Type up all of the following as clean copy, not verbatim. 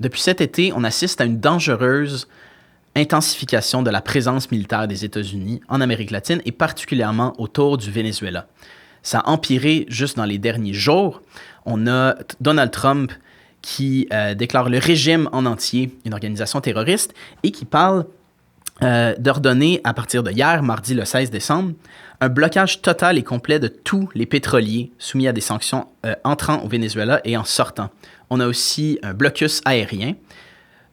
Depuis cet été, on assiste à une dangereuse intensification de la présence militaire des États-Unis en Amérique latine et particulièrement autour du Venezuela. Ça a empiré juste dans les derniers jours. On a Donald Trump qui déclare le régime en entier une organisation terroriste et qui parle d'ordonner à partir de hier, mardi le 16 décembre, un blocage total et complet de tous les pétroliers soumis à des sanctions entrant au Venezuela et en sortant. On a aussi un blocus aérien.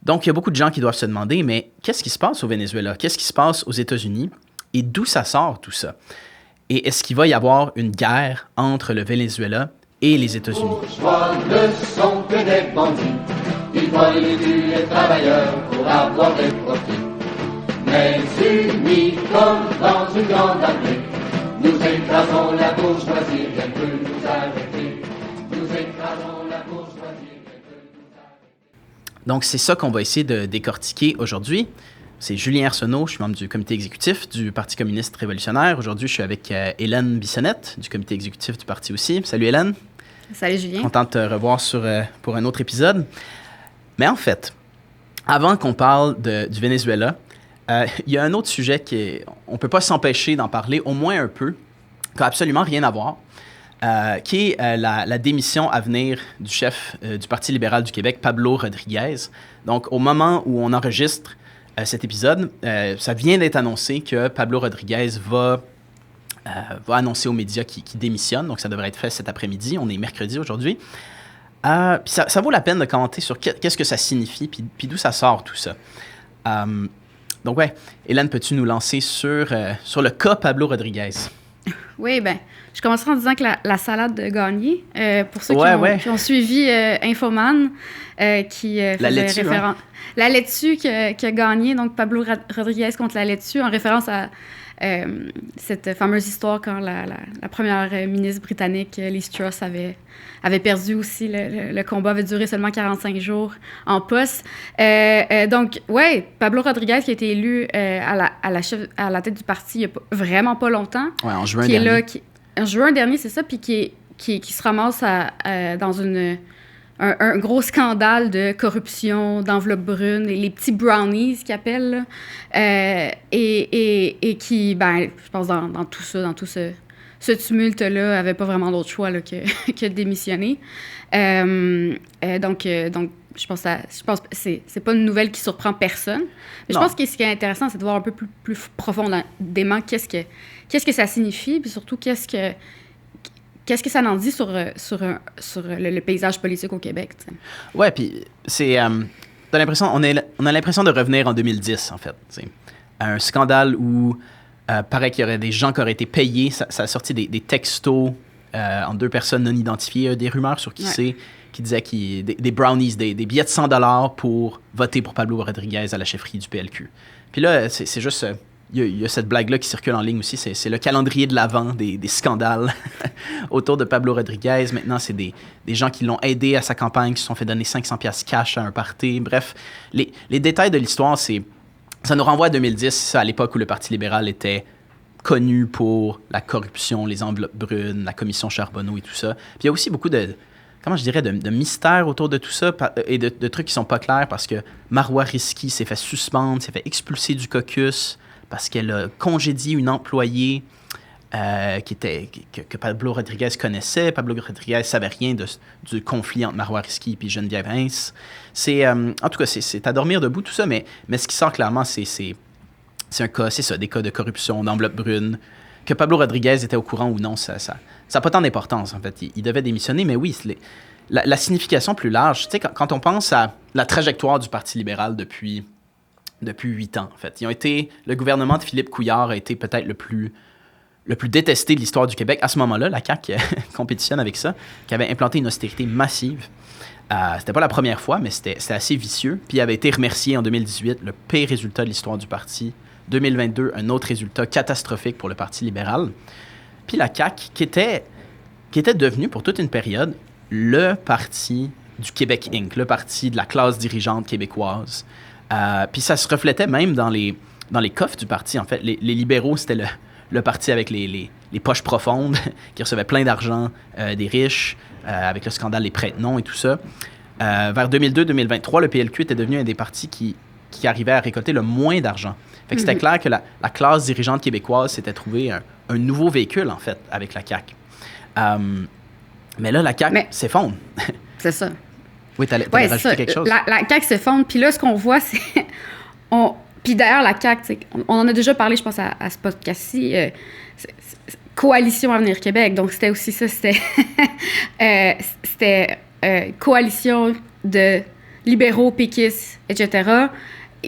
Donc, il y a beaucoup de gens qui doivent se demander, mais qu'est-ce qui se passe au Venezuela? Qu'est-ce qui se passe aux États-Unis? Et d'où ça sort tout ça? Et est-ce qu'il va y avoir une guerre entre le Venezuela et les États-Unis? Les bourgeois ne sont que des bandits. Ils volent et tuent les travailleurs pour avoir des profits. Mais unis comme dans une grande armée, nous écrasons la bourgeoisie, rien ne peut nous arrêter. Nous écrasons la bourgeoisie, rien ne peut nous arrêter. Donc, c'est ça qu'on va essayer de décortiquer aujourd'hui. C'est Julien Arsenault, je suis membre du comité exécutif du Parti communiste révolutionnaire. Aujourd'hui, je suis avec Hélène Bissonnette, du comité exécutif du parti aussi. Salut Hélène. Salut Julien. Contente de te revoir pour un autre épisode. Mais en fait, avant qu'on parle du Venezuela, il y a un autre sujet on ne peut pas s'empêcher d'en parler, au moins un peu, qui n'a absolument rien à voir, qui est la démission à venir du chef du Parti libéral du Québec, Pablo Rodriguez. Donc, au moment où on enregistre cet épisode, ça vient d'être annoncé que Pablo Rodriguez va annoncer aux médias qu'il démissionne. Donc, ça devrait être fait cet après-midi. On est mercredi aujourd'hui. Puis ça vaut la peine de commenter sur qu'est-ce que ça signifie, puis d'où ça sort tout ça. Donc, ouais, Hélène, peux-tu nous lancer sur le cas Pablo Rodriguez? Oui, bien, je commencerai en disant que la salade de Gagné, pour ceux qui ont suivi Infoman, qui faisait référence... La laitue qui a gagné, donc Pablo Rodriguez contre la laitue, en référence à cette fameuse histoire quand la première ministre britannique, Liz Truss, avait perdu aussi. Le combat avait duré seulement 45 jours en poste. Donc, ouais, Pablo Rodriguez qui a été élu à la tête du parti il n'y a vraiment pas longtemps. Ouais, en juin dernier. En juin dernier, c'est ça, puis qui se ramasse dans un gros scandale de corruption, d'enveloppe brune, les petits brownies qu'ils appellent, et qui, ben, je pense, dans tout ça, dans tout ce tumulte-là, avait pas vraiment d'autre choix là, que de démissionner. Donc, je pense que c'est pas une nouvelle qui surprend personne. Mais je pense que ce qui est intéressant, c'est de voir un peu plus profondément qu'est-ce que ça signifie, puis surtout qu'est-ce que ça en dit sur le paysage politique au Québec? T'sais? Ouais, puis c'est... on a l'impression de revenir en 2010, en fait. T'sais. Un scandale où, paraît qu'il y aurait des gens qui auraient été payés. Ça a sorti des textos entre deux personnes non identifiées, des rumeurs sur qui c'est, qui disaient des brownies, des billets de $100 pour voter pour Pablo Rodriguez à la chefferie du PLQ. Puis là, c'est juste... Il y a cette blague-là qui circule en ligne aussi, c'est le calendrier de l'Avent des scandales autour de Pablo Rodriguez. Maintenant, c'est des gens qui l'ont aidé à sa campagne, qui se sont fait donner 500$ cash à un party. Bref, les détails de l'histoire, ça nous renvoie à 2010, à l'époque où le Parti libéral était connu pour la corruption, les enveloppes brunes, la commission Charbonneau et tout ça. Puis il y a aussi beaucoup de mystères autour de tout ça et de trucs qui sont pas clairs parce que Marois Risky s'est fait suspendre, s'est fait expulser du caucus parce qu'elle a congédié une employée que Pablo Rodriguez connaissait. Pablo Rodriguez ne savait rien du conflit entre Marois Risky et Geneviève Hintz. En tout cas, c'est à dormir debout tout ça, mais ce qui sort clairement, c'est un cas, c'est ça, des cas de corruption, d'enveloppe brune. Que Pablo Rodriguez était au courant ou non, ça n'a pas tant d'importance, en fait. Il devait démissionner, mais oui, la signification plus large, tu sais, quand on pense à la trajectoire du Parti libéral depuis 8 ans, en fait. Le gouvernement de Philippe Couillard a été peut-être le plus détesté de l'histoire du Québec. À ce moment-là, la CAQ compétitionne avec ça, qui avait implanté une austérité massive. C'était pas la première fois, mais c'était assez vicieux. Puis il avait été remercié en 2018, le pire résultat de l'histoire du parti. 2022, un autre résultat catastrophique pour le Parti libéral. Puis la CAQ, qui était devenue pour toute une période le parti du Québec Inc., le parti de la classe dirigeante québécoise. Puis ça se reflétait même dans les coffres du parti, en fait. Les libéraux, c'était le parti avec les poches profondes, qui recevait plein d'argent des riches, avec le scandale des prête-noms et tout ça. vers 2002-2023, le PLQ était devenu un des partis qui arrivait à récolter le moins d'argent. Fait que c'était clair que la classe dirigeante québécoise s'était trouvée un nouveau véhicule, en fait, avec la CAQ. Mais là, la CAQ s'effondre. C'est ça. Oui, t'allais rajouter quelque chose? La CAQ s'effondre, puis là, ce qu'on voit, c'est... Puis d'ailleurs, la CAQ, on en a déjà parlé, je pense, à ce podcast-ci, Coalition Avenir Québec. Donc, c'était aussi ça, c'était coalition de libéraux, péquistes, etc.,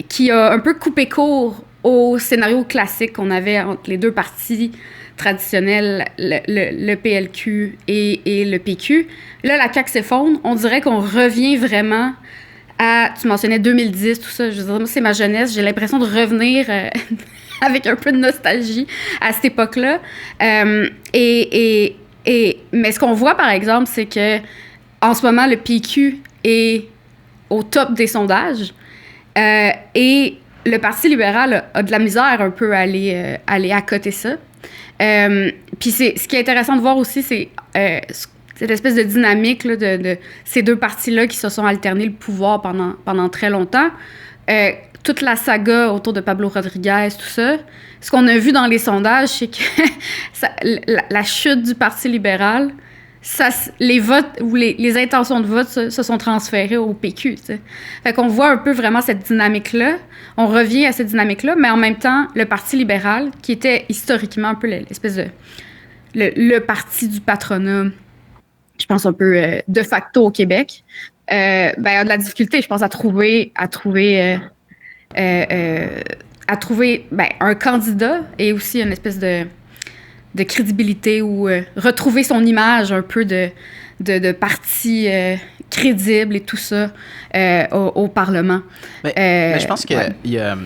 qui a un peu coupé court au scénario classique qu'on avait entre les deux partis traditionnels, le PLQ et le PQ. Là, la CAQ s'effondre. On dirait qu'on revient vraiment à... Tu mentionnais 2010, tout ça. Je veux dire, moi, c'est ma jeunesse. J'ai l'impression de revenir avec un peu de nostalgie à cette époque-là. Mais ce qu'on voit, par exemple, c'est que en ce moment, le PQ est au top des sondages et le Parti libéral a de la misère un peu à aller à côté ça. Puis ce qui est intéressant de voir aussi, c'est cette espèce de dynamique là, de ces deux partis-là qui se sont alternés le pouvoir pendant très longtemps. Toute la saga autour de Pablo Rodriguez, tout ça, ce qu'on a vu dans les sondages, c'est que la chute du Parti libéral, les votes ou les intentions de vote se sont transférées au PQ. T'sais. Fait qu'on voit un peu vraiment cette dynamique-là. On revient à cette dynamique-là, mais en même temps, le Parti libéral, qui était historiquement un peu l'espèce de... le parti du patronat, je pense un peu de facto au Québec, a de la difficulté, je pense, à trouver un candidat et aussi une espèce de crédibilité ou retrouver son image un peu de parti crédible et tout ça au Parlement. Mais je pense qu'il y a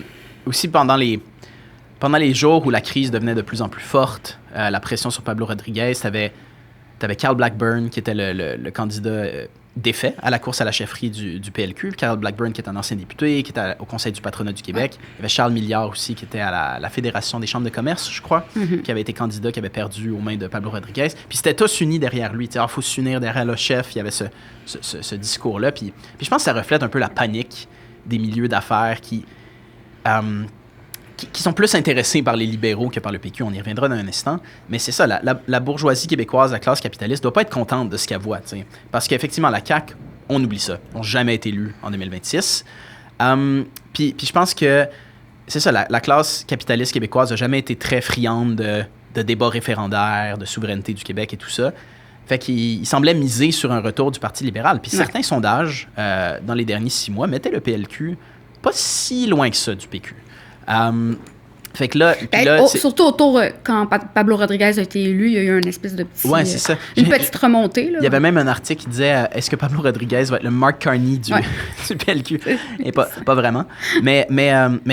aussi pendant les jours où la crise devenait de plus en plus forte, la pression sur Pablo Rodriguez, t'avais Carl Blackburn qui était le candidat défait à la course à la chefferie du PLQ. Carl Blackburn, qui est un ancien député, qui était au Conseil du patronat du Québec. Il y avait Charles Milliard aussi, qui était à la Fédération des chambres de commerce, je crois, qui avait été candidat, qui avait perdu aux mains de Pablo Rodriguez. Puis c'était tous unis derrière lui. Il faut s'unir derrière le chef. Il y avait ce discours-là. Puis je pense que ça reflète un peu la panique des milieux d'affaires qui sont plus intéressés par les libéraux que par le PQ. On y reviendra dans un instant. Mais c'est ça, la bourgeoisie québécoise, la classe capitaliste, ne doit pas être contente de ce qu'elle voit. T'sais. Parce qu'effectivement, la CAQ, on oublie ça. Ils n'ont jamais été élus en 2026. Puis je pense que, c'est ça, la classe capitaliste québécoise n'a jamais été très friande de débats référendaires, de souveraineté du Québec et tout ça. Fait qu'il semblait miser sur un retour du Parti libéral. Puis certains sondages, dans les derniers 6 mois, mettaient le PLQ pas si loin que ça du PQ. Fait que là, surtout autour, quand Pablo Rodriguez a été élu, il y a eu une espèce de petit, ouais, c'est ça. Une petite remontée. Là. Il y avait même un article qui disait est-ce que Pablo Rodriguez va être le Mark Carney du PLQ? Et pas vraiment. Mais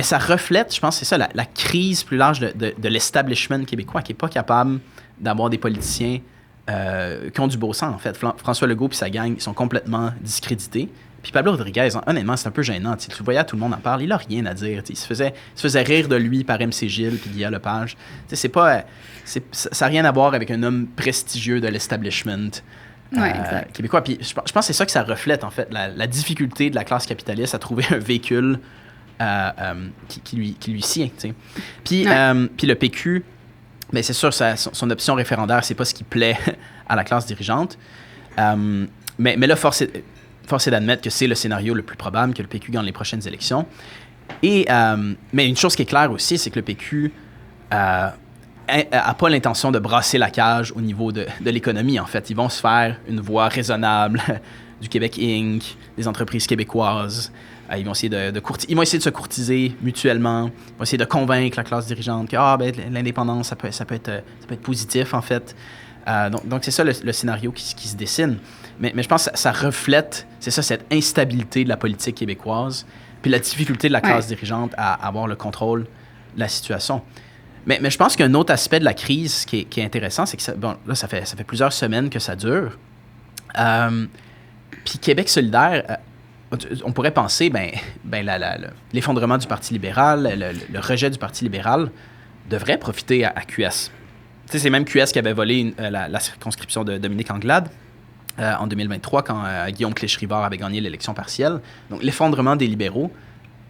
ça reflète, je pense, c'est ça, la crise plus large de l'establishment québécois qui n'est pas capable d'avoir des politiciens qui ont du beau sang, en fait. François Legault et sa gang sont complètement discrédités. Puis Pablo Rodriguez, honnêtement, c'est un peu gênant. Tu le voyais, tout le monde en parle. Il n'a rien à dire. Il se faisait rire de lui par MC Gilles puis Guillaume Lepage. Ça n'a rien à voir avec un homme prestigieux de l'establishment québécois. Puis je pense que c'est ça que ça reflète, en fait, la difficulté de la classe capitaliste à trouver un véhicule qui lui sied. Puis le PQ, ben c'est sûr, son option référendaire, c'est pas ce qui plaît à la classe dirigeante. Mais là, force est d'admettre que c'est le scénario le plus probable que le PQ gagne les prochaines élections. Mais une chose qui est claire aussi, c'est que le PQ n'a pas l'intention de brasser la cage au niveau de l'économie, en fait. Ils vont se faire une voix raisonnable du Québec Inc., des entreprises québécoises. Ils vont essayer ils vont essayer de se courtiser mutuellement. Ils vont essayer de convaincre la classe dirigeante que l'indépendance, ça peut être positif, en fait. Donc c'est ça le scénario qui se dessine. Mais je pense que ça reflète, c'est ça, cette instabilité de la politique québécoise, puis la difficulté de la classe dirigeante à avoir le contrôle de la situation. Mais je pense qu'un autre aspect de la crise qui est intéressant, c'est que ça fait plusieurs semaines que ça dure. Puis Québec solidaire, on pourrait penser, l'effondrement du Parti libéral, le rejet du Parti libéral devrait profiter à QS. Tu sais, c'est même QS qui avait volé la circonscription de Dominique Anglade. en 2023, quand Guillaume Clich-Rivard avait gagné l'élection partielle. Donc, l'effondrement des libéraux,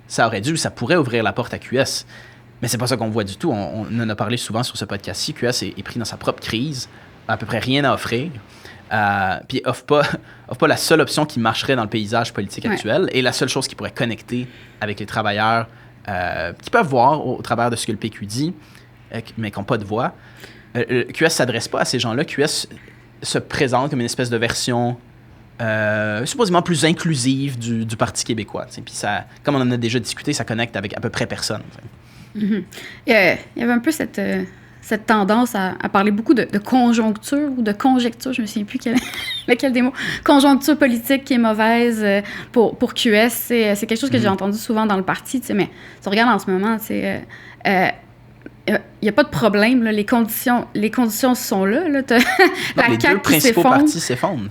ça pourrait ouvrir la porte à QS. Mais c'est pas ça qu'on voit du tout. On en a parlé souvent sur ce podcast-ci. QS est pris dans sa propre crise, a à peu près rien à offrir, puis offre pas la seule option qui marcherait dans le paysage politique actuel, et la seule chose qui pourrait connecter avec les travailleurs qui peuvent voir au travers de ce que le PQ dit, mais qui n'ont pas de voix. QS ne s'adresse pas à ces gens-là. QS se présente comme une espèce de version supposément plus inclusive du Parti québécois. Puis ça, comme on en a déjà discuté, ça connecte avec à peu près personne. Mm-hmm. Il y avait un peu cette tendance à parler beaucoup de conjoncture ou de conjecture, je ne me souviens plus lequel des mots. Conjoncture politique qui est mauvaise pour QS, c'est quelque chose que j'ai entendu souvent dans le parti, mais tu regardes en ce moment, il n'y a pas de problème, là, les conditions sont là. Les deux principaux partis s'effondrent.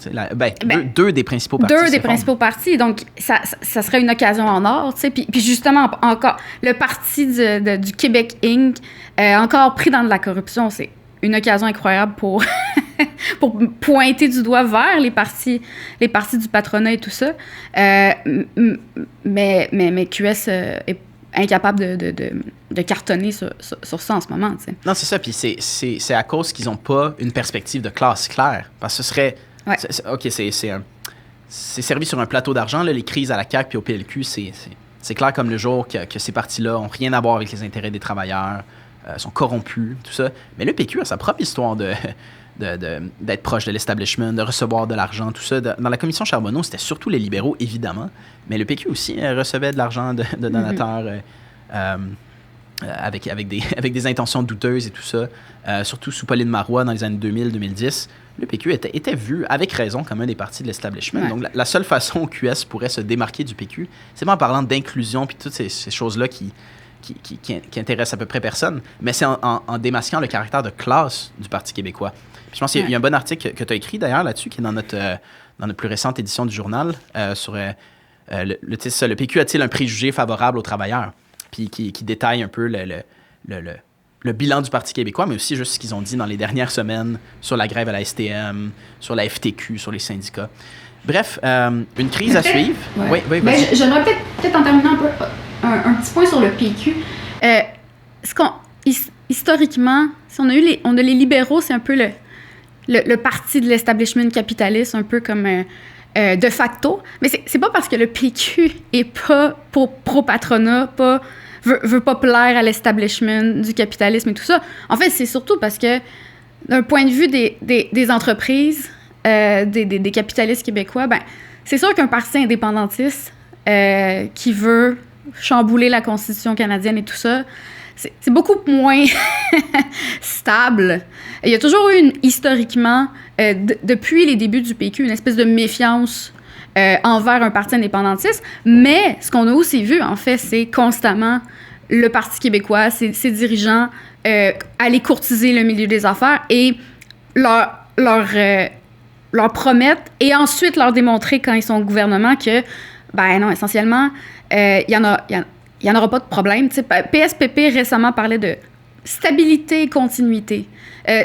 Deux des principaux partis s'effondrent. Deux des principaux partis, donc ça serait une occasion en or. Puis justement, encore, le parti du Québec Inc., encore pris dans de la corruption, c'est une occasion incroyable pour pointer du doigt vers les partis du patronat et tout ça. Mais QS est incapable de cartonner sur ça en ce moment. T'sais. Non, c'est ça. Puis c'est à cause qu'ils n'ont pas une perspective de classe claire. Parce que ce serait... Ouais. C'est servi sur un plateau d'argent, là, les crises à la CAQ puis au PLQ, c'est clair comme le jour que ces partis-là n'ont rien à voir avec les intérêts des travailleurs, sont corrompus, tout ça. Mais le PQ a sa propre histoire d'être proche de l'establishment, de recevoir de l'argent, tout ça. Dans la commission Charbonneau, c'était surtout les libéraux, évidemment, mais le PQ aussi recevait de l'argent de donateurs avec des intentions douteuses et tout ça. Surtout sous Pauline Marois dans les années 2000-2010, le PQ était vu, avec raison, comme un des partis de l'establishment. Ouais. Donc, la seule façon où QS pourrait se démarquer du PQ, c'est pas en parlant d'inclusion puis toutes ces choses-là qui intéressent à peu près personne, mais c'est en démasquant le caractère de classe du Parti québécois. Puis je pense qu'il y a un bon article que tu as écrit d'ailleurs là-dessus, qui est dans notre plus récente édition du journal, sur le titre, ça, le PQ a-t-il un préjugé favorable aux travailleurs? Puis qui détaille un peu le bilan du Parti québécois, mais aussi juste ce qu'ils ont dit dans les dernières semaines sur la grève à la STM, sur la FTQ, sur les syndicats. Bref, une crise à suivre. Ouais. Oui, vas-y. J'aimerais peut-être en terminant un peu un petit point sur le PQ. Historiquement, si on a les libéraux, c'est un peu le parti de l'establishment capitaliste, un peu comme de facto. Mais c'est pas parce que le PQ est pas pro-patronat, veut pas plaire à l'establishment du capitalisme et tout ça. En fait, c'est surtout parce que, d'un point de vue des entreprises, des capitalistes québécois, c'est sûr qu'un parti indépendantiste qui veut chambouler la Constitution canadienne et tout ça, c'est beaucoup moins stable. Il y a toujours eu, historiquement, depuis les débuts du PQ, une espèce de méfiance envers un parti indépendantiste. Mais ce qu'on a aussi vu, en fait, c'est constamment le Parti québécois, ses dirigeants aller courtiser le milieu des affaires et leur promettre et ensuite leur démontrer quand ils sont au gouvernement que, non, essentiellement, il y en aura pas de problème. T'sais, PSPP récemment parlait de stabilité et continuité.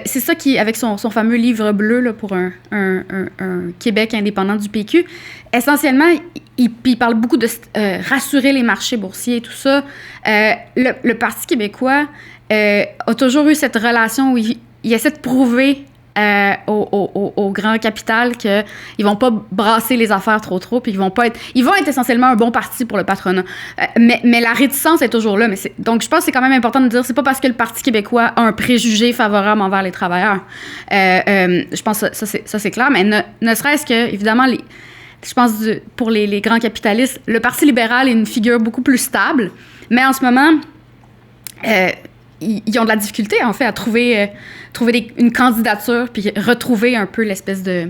C'est ça qui, avec son fameux livre bleu là, pour un Québec indépendant du PQ, essentiellement, il parle beaucoup de rassurer les marchés boursiers et tout ça. Le Parti québécois a toujours eu cette relation où il essaie de prouver au grand capital qu'ils vont pas brasser les affaires trop, puis ils vont être essentiellement un bon parti pour le patronat. Mais la réticence est toujours là. Donc, je pense que c'est quand même important de dire c'est pas parce que le Parti québécois a un préjugé favorable envers les travailleurs. Je pense que ça, c'est clair, mais ne serait-ce que, évidemment, je pense pour les grands capitalistes, le Parti libéral est une figure beaucoup plus stable, mais en ce moment, ils ont de la difficulté, en fait, à trouver une candidature puis retrouver un peu l'espèce de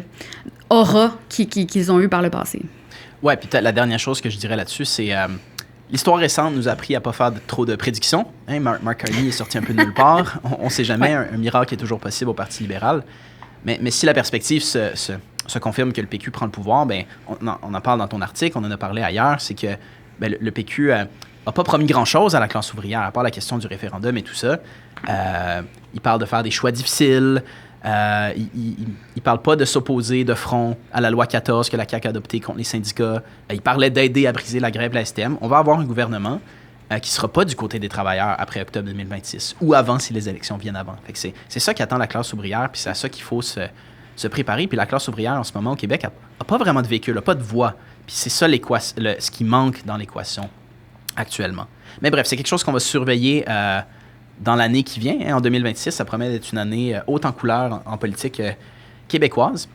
aura qu'ils ont eu par le passé. Ouais, puis la dernière chose que je dirais là-dessus, c'est l'histoire récente nous a appris à pas faire trop de prédictions. Hein, Mark Carney est sorti un peu de nulle part. On ne sait jamais, un miracle est toujours possible au Parti libéral. Mais si la perspective se confirme que le PQ prend le pouvoir, on en parle dans ton article, on en a parlé ailleurs, c'est que le PQ... n'a pas promis grand-chose à la classe ouvrière, à part la question du référendum et tout ça. Il parle de faire des choix difficiles, Il parle pas de s'opposer de front à la loi 14 que la CAQ a adoptée contre les syndicats. Il parlait d'aider à briser la grève de la STM. On va avoir un gouvernement qui sera pas du côté des travailleurs après octobre 2026 ou avant si les élections viennent avant. Fait que c'est ça qu'attend la classe ouvrière, puis c'est à ça qu'il faut se préparer. Puis la classe ouvrière, en ce moment, au Québec, a pas vraiment de véhicule, a pas de voix. Puis c'est ça ce qui manque dans l'équation actuellement. Mais bref, c'est quelque chose qu'on va surveiller dans l'année qui vient. En 2026, ça promet d'être une année haute en couleurs en politique québécoise.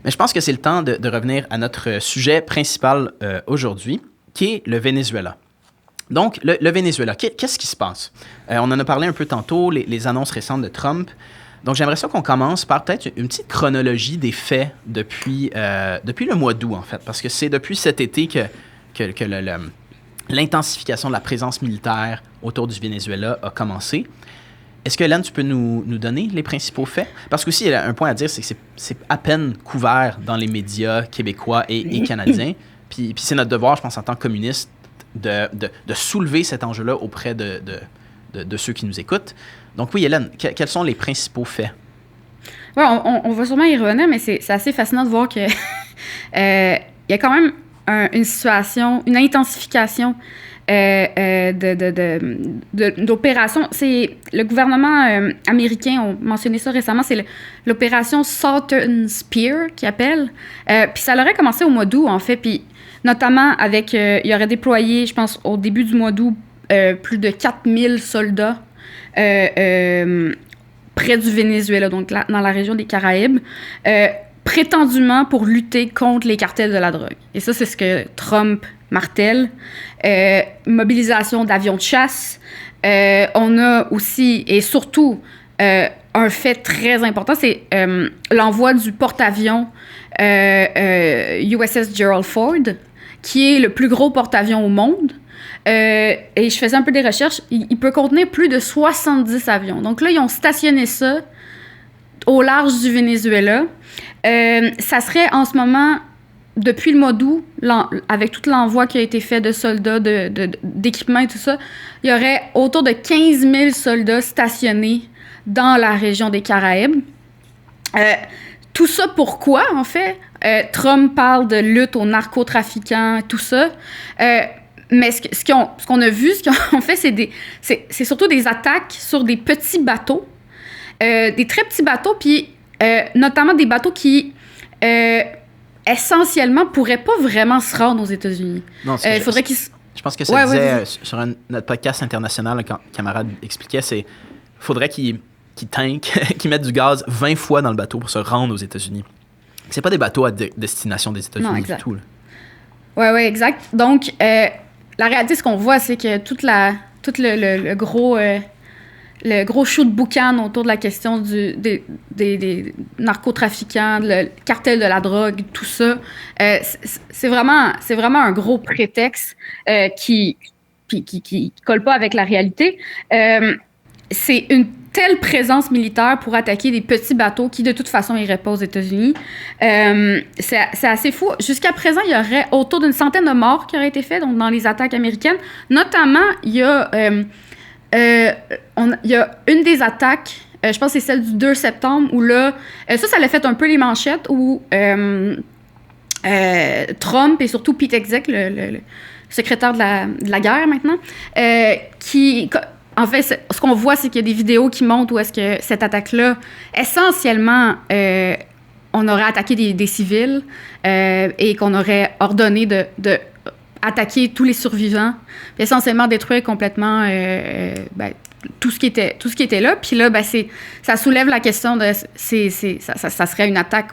Mais je pense que c'est le temps de revenir à notre sujet principal aujourd'hui, qui est le Venezuela. Donc, le Venezuela, qu'est-ce qui se passe? On en a parlé un peu tantôt, les annonces récentes de Trump. Donc, j'aimerais ça qu'on commence par peut-être une petite chronologie des faits depuis le mois d'août, en fait, parce que c'est depuis cet été que l'intensification de la présence militaire autour du Venezuela a commencé. Est-ce que, Hélène, tu peux nous donner les principaux faits? Parce qu'aussi, il y a un point à dire, c'est que c'est à peine couvert dans les médias québécois et canadiens. Puis c'est notre devoir, je pense, en tant que communiste, de soulever cet enjeu-là auprès de ceux qui nous écoutent. Donc oui, Hélène, quels sont les principaux faits? Oui, on va sûrement y revenir, mais c'est assez fascinant de voir que il y a quand même une situation, une intensification d'opérations. C'est le gouvernement américain, on mentionnait ça récemment, c'est l'opération Southern Spear qui appelle. Puis ça aurait commencé au mois d'août, en fait, puis notamment avec, il aurait déployé, je pense, au début du mois d'août, plus de 4000 soldats près du Venezuela, donc dans la région des Caraïbes, prétendument pour lutter contre les cartels de la drogue. Et ça, c'est ce que Trump martèle. Mobilisation d'avions de chasse. On a aussi, et surtout, un fait très important, c'est l'envoi du porte-avions USS Gerald Ford, qui est le plus gros porte-avions au monde. Et je faisais un peu des recherches. Il peut contenir plus de 70 avions. Donc là, ils ont stationné ça au large du Venezuela. Ça serait en ce moment, depuis le mois d'août, avec tout l'envoi qui a été fait de soldats, d'équipements et tout ça, il y aurait autour de 15 000 soldats stationnés dans la région des Caraïbes. Tout ça pourquoi, en fait? Trump parle de lutte aux narcotrafiquants, tout ça. Mais ce qu'on a vu, ce qu'ils ont fait, c'est surtout des attaques sur des petits bateaux, des très petits bateaux, puis notamment des bateaux qui, essentiellement, pourraient pas vraiment se rendre aux États-Unis. Non, faudrait qu'ils... Je pense que ça disait sur notre podcast international, quand le camarade expliquait, c'est faudrait qu'ils tankent, qu'ils mettent du gaz 20 fois dans le bateau pour se rendre aux États-Unis. C'est pas des bateaux à destination des États-Unis du tout. Oui, exact. Donc, la réalité, ce qu'on voit, c'est que tout le gros show de boucan autour de la question des narcotrafiquants, le cartel de la drogue, tout ça, c'est vraiment un gros prétexte qui colle pas avec la réalité. C'est une telle présence militaire pour attaquer des petits bateaux qui, de toute façon, iraient pas aux États-Unis. C'est assez fou. Jusqu'à présent, il y aurait autour d'une centaine de morts qui auraient été faits donc, dans les attaques américaines. Notamment, il y a une des attaques, je pense que c'est celle du 2 septembre, où là, ça l'a fait un peu les manchettes, où Trump et surtout Pete Hegseth, le secrétaire de la guerre maintenant, en fait, ce qu'on voit, c'est qu'il y a des vidéos qui montrent où est-ce que cette attaque-là, essentiellement, on aurait attaqué des civils et qu'on aurait ordonné de attaquer tous les survivants, puis essentiellement détruire complètement tout ce qui était là. Puis là, ça soulève la question de ça serait une attaque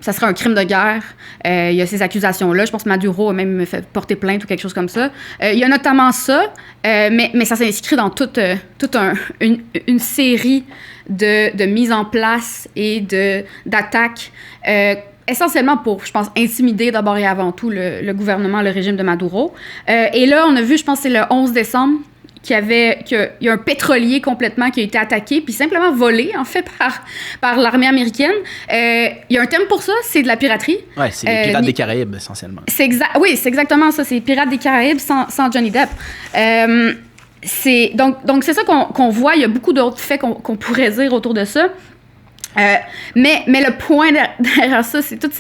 ça serait un crime de guerre. Il y a ces accusations-là. Je pense que Maduro a même fait porter plainte ou quelque chose comme ça. Il y a notamment ça, mais ça s'inscrit dans toute une série de mises en place et d'attaques essentiellement pour, je pense, intimider d'abord et avant tout le gouvernement, le régime de Maduro. Et là, on a vu, je pense que c'est le 11 décembre, qu'il y a un pétrolier complètement qui a été attaqué, puis simplement volé, en fait, par l'armée américaine. Il y a un thème pour ça, c'est de la piraterie. Oui, c'est les pirates des Caraïbes, essentiellement. Oui, c'est exactement ça, c'est les pirates des Caraïbes sans Johnny Depp. donc c'est ça qu'on voit. Il y a beaucoup d'autres faits qu'on pourrait dire autour de ça. Mais le point derrière ça, c'est toute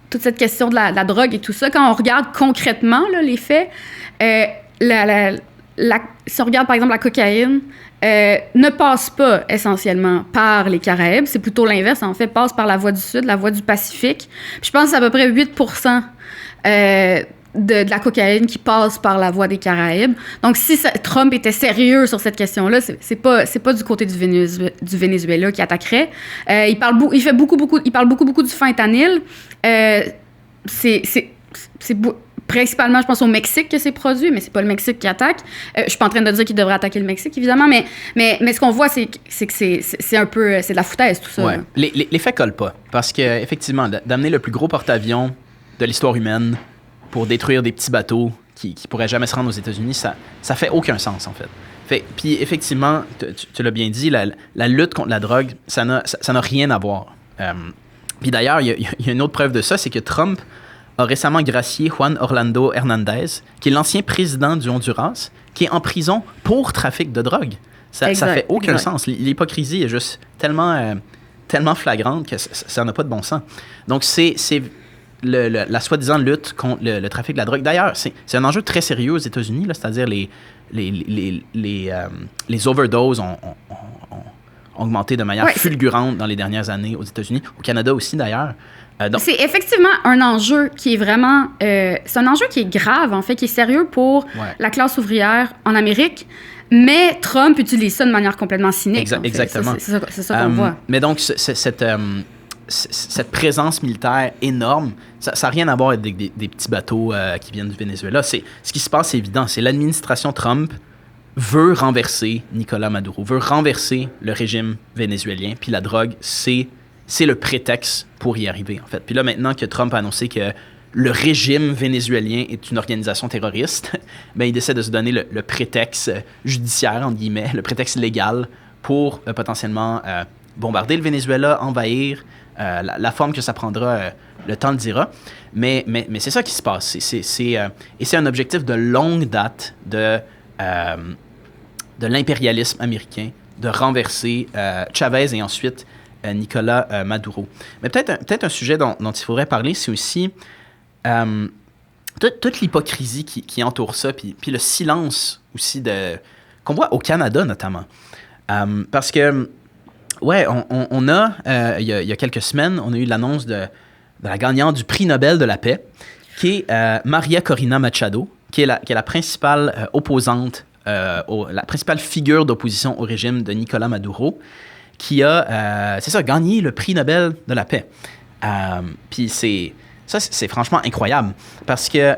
toute cette question de la drogue et tout ça. Quand on regarde concrètement là, les faits, si on regarde par exemple la cocaïne, ne passe pas essentiellement par les Caraïbes. C'est plutôt l'inverse. En fait, passe par la voie du Sud, la voie du Pacifique. Puis je pense que c'est à peu près 8% de la cocaïne qui passe par la voie des Caraïbes. Donc, si Trump était sérieux sur cette question-là, c'est pas du côté du Venezuela qui attaquerait. Il parle beaucoup du fentanyl. C'est principalement, je pense, au Mexique que c'est produit, mais c'est pas le Mexique qui attaque. Je suis pas en train de dire qu'il devrait attaquer le Mexique, évidemment, mais ce qu'on voit, c'est que c'est un peu... C'est de la foutaise, tout ça. Ouais. Les faits collent pas. Parce que effectivement, d'amener le plus gros porte-avions de l'histoire humaine pour détruire des petits bateaux qui pourraient jamais se rendre aux États-Unis, ça fait aucun sens, en fait. Puis effectivement, tu l'as bien dit, la lutte contre la drogue, ça n'a rien à voir. Puis d'ailleurs, il y a une autre preuve de ça, c'est que Trump a récemment gracié Juan Orlando Hernandez, qui est l'ancien président du Honduras, qui est en prison pour trafic de drogue. Ça fait aucun sens. L'hypocrisie est juste tellement flagrante que ça n'a pas de bon sens. Donc, c'est la soi-disant lutte contre le trafic de la drogue. D'ailleurs, c'est un enjeu très sérieux aux États-Unis, là, c'est-à-dire les overdoses ont augmenté de manière fulgurante dans les dernières années aux États-Unis, au Canada aussi d'ailleurs. C'est effectivement un enjeu qui est vraiment... c'est un enjeu qui est grave, en fait, qui est sérieux pour la classe ouvrière en Amérique, mais Trump utilise ça de manière complètement cynique. Exactement. C'est ça qu'on voit. Mais donc, cette présence militaire énorme, ça n'a rien à voir avec des petits bateaux qui viennent du Venezuela. Ce qui se passe, c'est évident. C'est l'administration Trump veut renverser Nicolás Maduro, veut renverser le régime vénézuélien, puis la drogue, c'est le prétexte pour y arriver, en fait. Puis là, maintenant que Trump a annoncé que le régime vénézuélien est une organisation terroriste, ben, il décide de se donner le prétexte judiciaire, entre guillemets, le prétexte légal pour potentiellement bombarder le Venezuela, envahir. La forme que ça prendra, le temps le dira. Mais c'est ça qui se passe. Et c'est un objectif de longue date de l'impérialisme américain, de renverser Chavez et ensuite Nicolás Maduro. Mais peut-être un sujet dont il faudrait parler, c'est aussi toute l'hypocrisie qui entoure ça, puis le silence aussi qu'on voit au Canada notamment. Parce que, on a, il y a quelques semaines, on a eu l'annonce de la gagnante du prix Nobel de la paix, qui est Maria Corina Machado, qui est la principale opposante, la principale figure d'opposition au régime de Nicolás Maduro, qui a, gagné le prix Nobel de la paix. Puis c'est franchement incroyable, parce que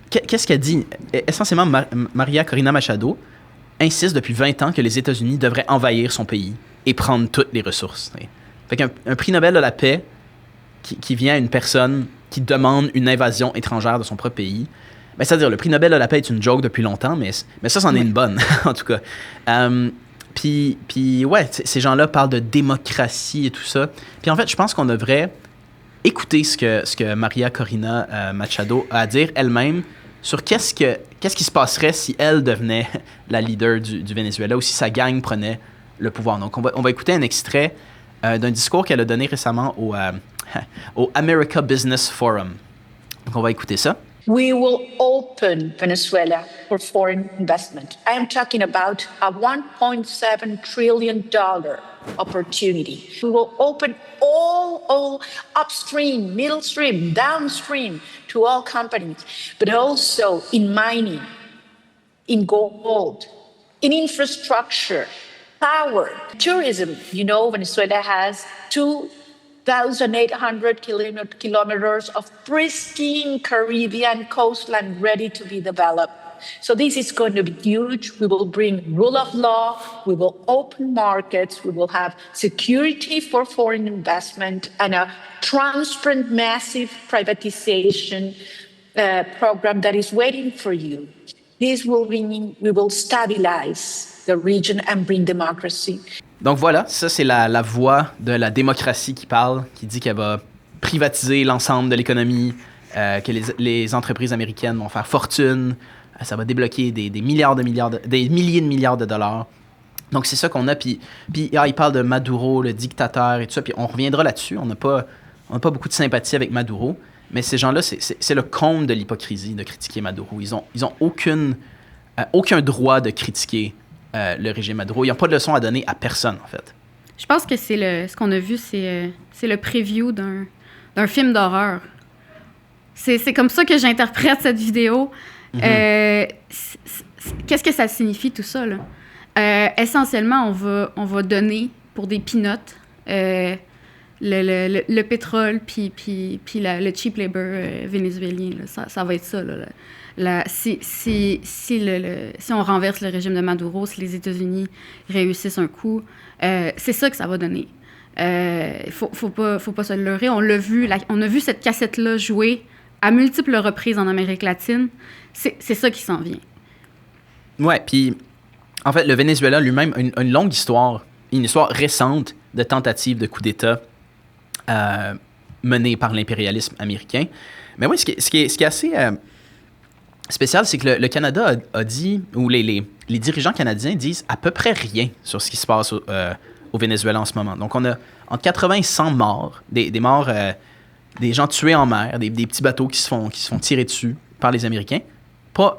qu'est-ce qu'elle dit? Essentiellement, Maria Corina Machado insiste depuis 20 ans que les États-Unis devraient envahir son pays et prendre toutes les ressources. Fait qu'un prix Nobel de la paix qui vient à une personne qui demande une invasion étrangère de son propre pays, ben, c'est-à-dire, le prix Nobel de la paix est une joke depuis longtemps, mais ça, c'en est une bonne, en tout cas. Puis ces gens-là parlent de démocratie et tout ça. Puis en fait, je pense qu'on devrait écouter ce que Maria Corina Machado a à dire elle-même sur qu'est-ce qui se passerait si elle devenait la leader du Venezuela ou si sa gang prenait le pouvoir. Donc, on va écouter un extrait d'un discours qu'elle a donné récemment au America Business Forum. Donc, on va écouter ça. We will open Venezuela for foreign investment. I am talking about a $1.7 trillion opportunity. We will open all upstream, middle stream, downstream to all companies, but also in mining, in gold, in infrastructure, power, tourism. You know, Venezuela has 2,800 kilometers of pristine Caribbean coastline ready to be developed. So this is going to be huge. We will bring rule of law. We will open markets. We will have security for foreign investment and a transparent, massive privatization program that is waiting for you. This will mean we will stabilize the region and bring democracy. Donc voilà, ça c'est la voix de la démocratie qui parle, qui dit qu'elle va privatiser l'ensemble de l'économie, que les entreprises américaines vont faire fortune. Ça va débloquer des milliers de milliards de dollars. Donc, c'est ça qu'on a. Puis il parle de Maduro, le dictateur et tout ça. Puis on reviendra là-dessus. On n'a pas beaucoup de sympathie avec Maduro. Mais ces gens-là, c'est le comble de l'hypocrisie de critiquer Maduro. Ils ont aucun droit de critiquer le régime Maduro. Ils n'ont pas de leçon à donner à personne, en fait. Je pense que ce qu'on a vu, c'est le preview d'un film d'horreur. C'est comme ça que j'interprète cette vidéo. Mm-hmm. Qu'est-ce que ça signifie, tout ça, là? Essentiellement, on va donner pour des peanuts le pétrole puis le cheap labor vénézuélien. Là. Ça va être ça. Là. Si on renverse le régime de Maduro, si les États-Unis réussissent un coup, c'est ça que ça va donner. Faut pas se leurrer. On a vu cette cassette-là jouer à multiples reprises en Amérique latine. C'est ça qui s'en vient. Ouais, puis en fait, le Venezuela lui-même a une longue histoire, une histoire récente de tentatives de coup d'État menée par l'impérialisme américain. Mais oui, ce qui est assez spécial, c'est que le Canada a dit, ou les dirigeants canadiens disent à peu près rien sur ce qui se passe au Venezuela en ce moment. Donc, on a entre 80 et 100 morts, des morts, des gens tués en mer, des petits bateaux qui se font tirer dessus par les Américains. Pas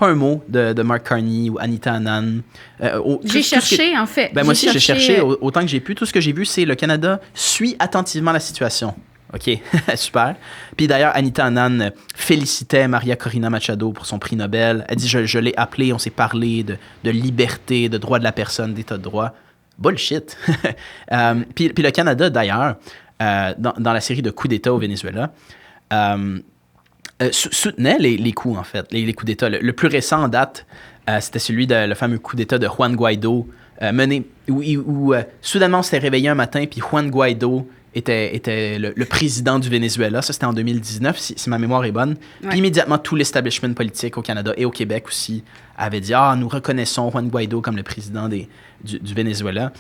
un mot de Mark Carney ou Anita Anand. J'ai cherché, en fait. Moi aussi, j'ai cherché autant que j'ai pu. Tout ce que j'ai vu, c'est le Canada suit attentivement la situation. OK, super. Puis d'ailleurs, Anita Anand félicitait Maria Corina Machado pour son prix Nobel. Elle dit, je l'ai appelé, on s'est parlé de liberté, de droit de la personne, d'état de droit. Bullshit. Puis le Canada, d'ailleurs, dans la série de coups d'État au Venezuela, soutenait les coups, en fait, les coups d'État. Le plus récent en date, c'était le fameux coup d'État de Juan Guaido, mené où soudainement on s'était réveillé un matin, puis Juan Guaido était le président du Venezuela. Ça, c'était en 2019, si ma mémoire est bonne. Ouais. Puis immédiatement, tout l'establishment politique au Canada et au Québec aussi avait dit « Ah, nous reconnaissons Juan Guaido comme le président du Venezuela. »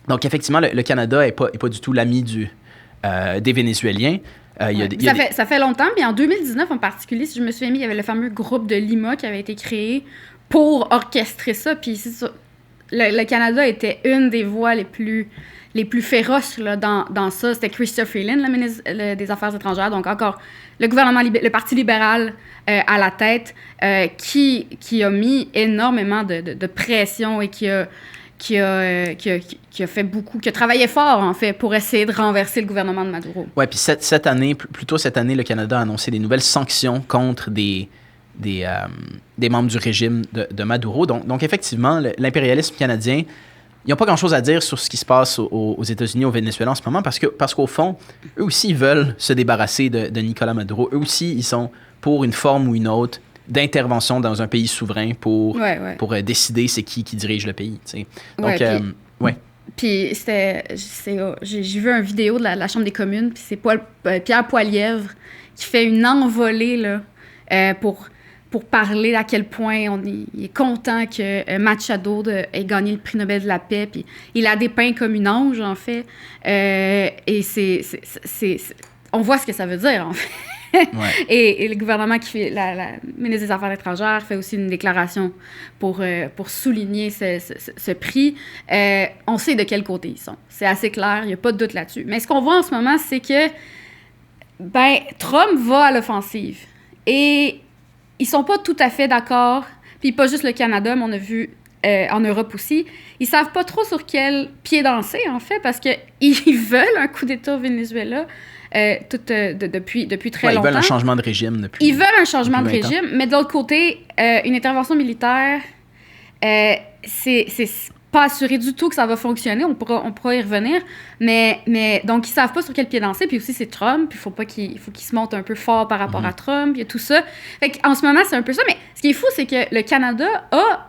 Donc, effectivement, le Canada n'est pas du tout l'ami des Vénézuéliens. Ça fait longtemps, mais en 2019 en particulier, si je me souviens bien, il y avait le fameux groupe de Lima qui avait été créé pour orchestrer ça. Puis le Canada était une des voix les plus féroces là, dans ça. C'était Chrystia Freeland, le ministre des Affaires étrangères. Donc encore le gouvernement, le Parti libéral à la tête, qui a mis énormément de pression et qui a fait beaucoup, qui a travaillé fort, en fait, pour essayer de renverser le gouvernement de Maduro. Oui, puis cette année, plutôt cette année, le Canada a annoncé des nouvelles sanctions contre des membres du régime de Maduro. Donc effectivement, l'impérialisme canadien, ils n'ont pas grand-chose à dire sur ce qui se passe aux États-Unis, au Venezuela en ce moment, parce qu'au fond, eux aussi, ils veulent se débarrasser de Nicolas Maduro. Eux aussi, ils sont pour une forme ou une autre d'intervention dans un pays souverain pour décider c'est qui dirige le pays. T'sais. Donc, Puis j'ai vu une vidéo de la Chambre des communes, puis c'est Pierre Poilievre qui fait une envolée là, pour parler à quel point il est content que Machado ait gagné le prix Nobel de la paix, puis il a dépeint comme une ange, en fait. Et on voit ce que ça veut dire, en fait. Ouais. Et le gouvernement qui fait la ministre des Affaires étrangères fait aussi une déclaration pour souligner ce prix. On sait de quel côté ils sont. C'est assez clair, il n'y a pas de doute là-dessus. Mais ce qu'on voit en ce moment, c'est que Trump va à l'offensive. Et ils sont pas tout à fait d'accord. Puis pas juste le Canada, mais on a vu en Europe aussi. Ils savent pas trop sur quel pied danser, en fait, parce qu'ils veulent un coup d'État au Venezuela. Depuis très longtemps. Ils veulent un changement de régime. Ils veulent un changement de régime, mais de l'autre côté, une intervention militaire, c'est pas assuré du tout que ça va fonctionner. On pourra y revenir. Mais donc, ils savent pas sur quel pied danser. Puis aussi, c'est Trump. Puis il faut qu'ils se montent un peu fort par rapport à Trump. Il y a tout ça. Fait qu'en ce moment, c'est un peu ça. Mais ce qui est fou, c'est que le Canada a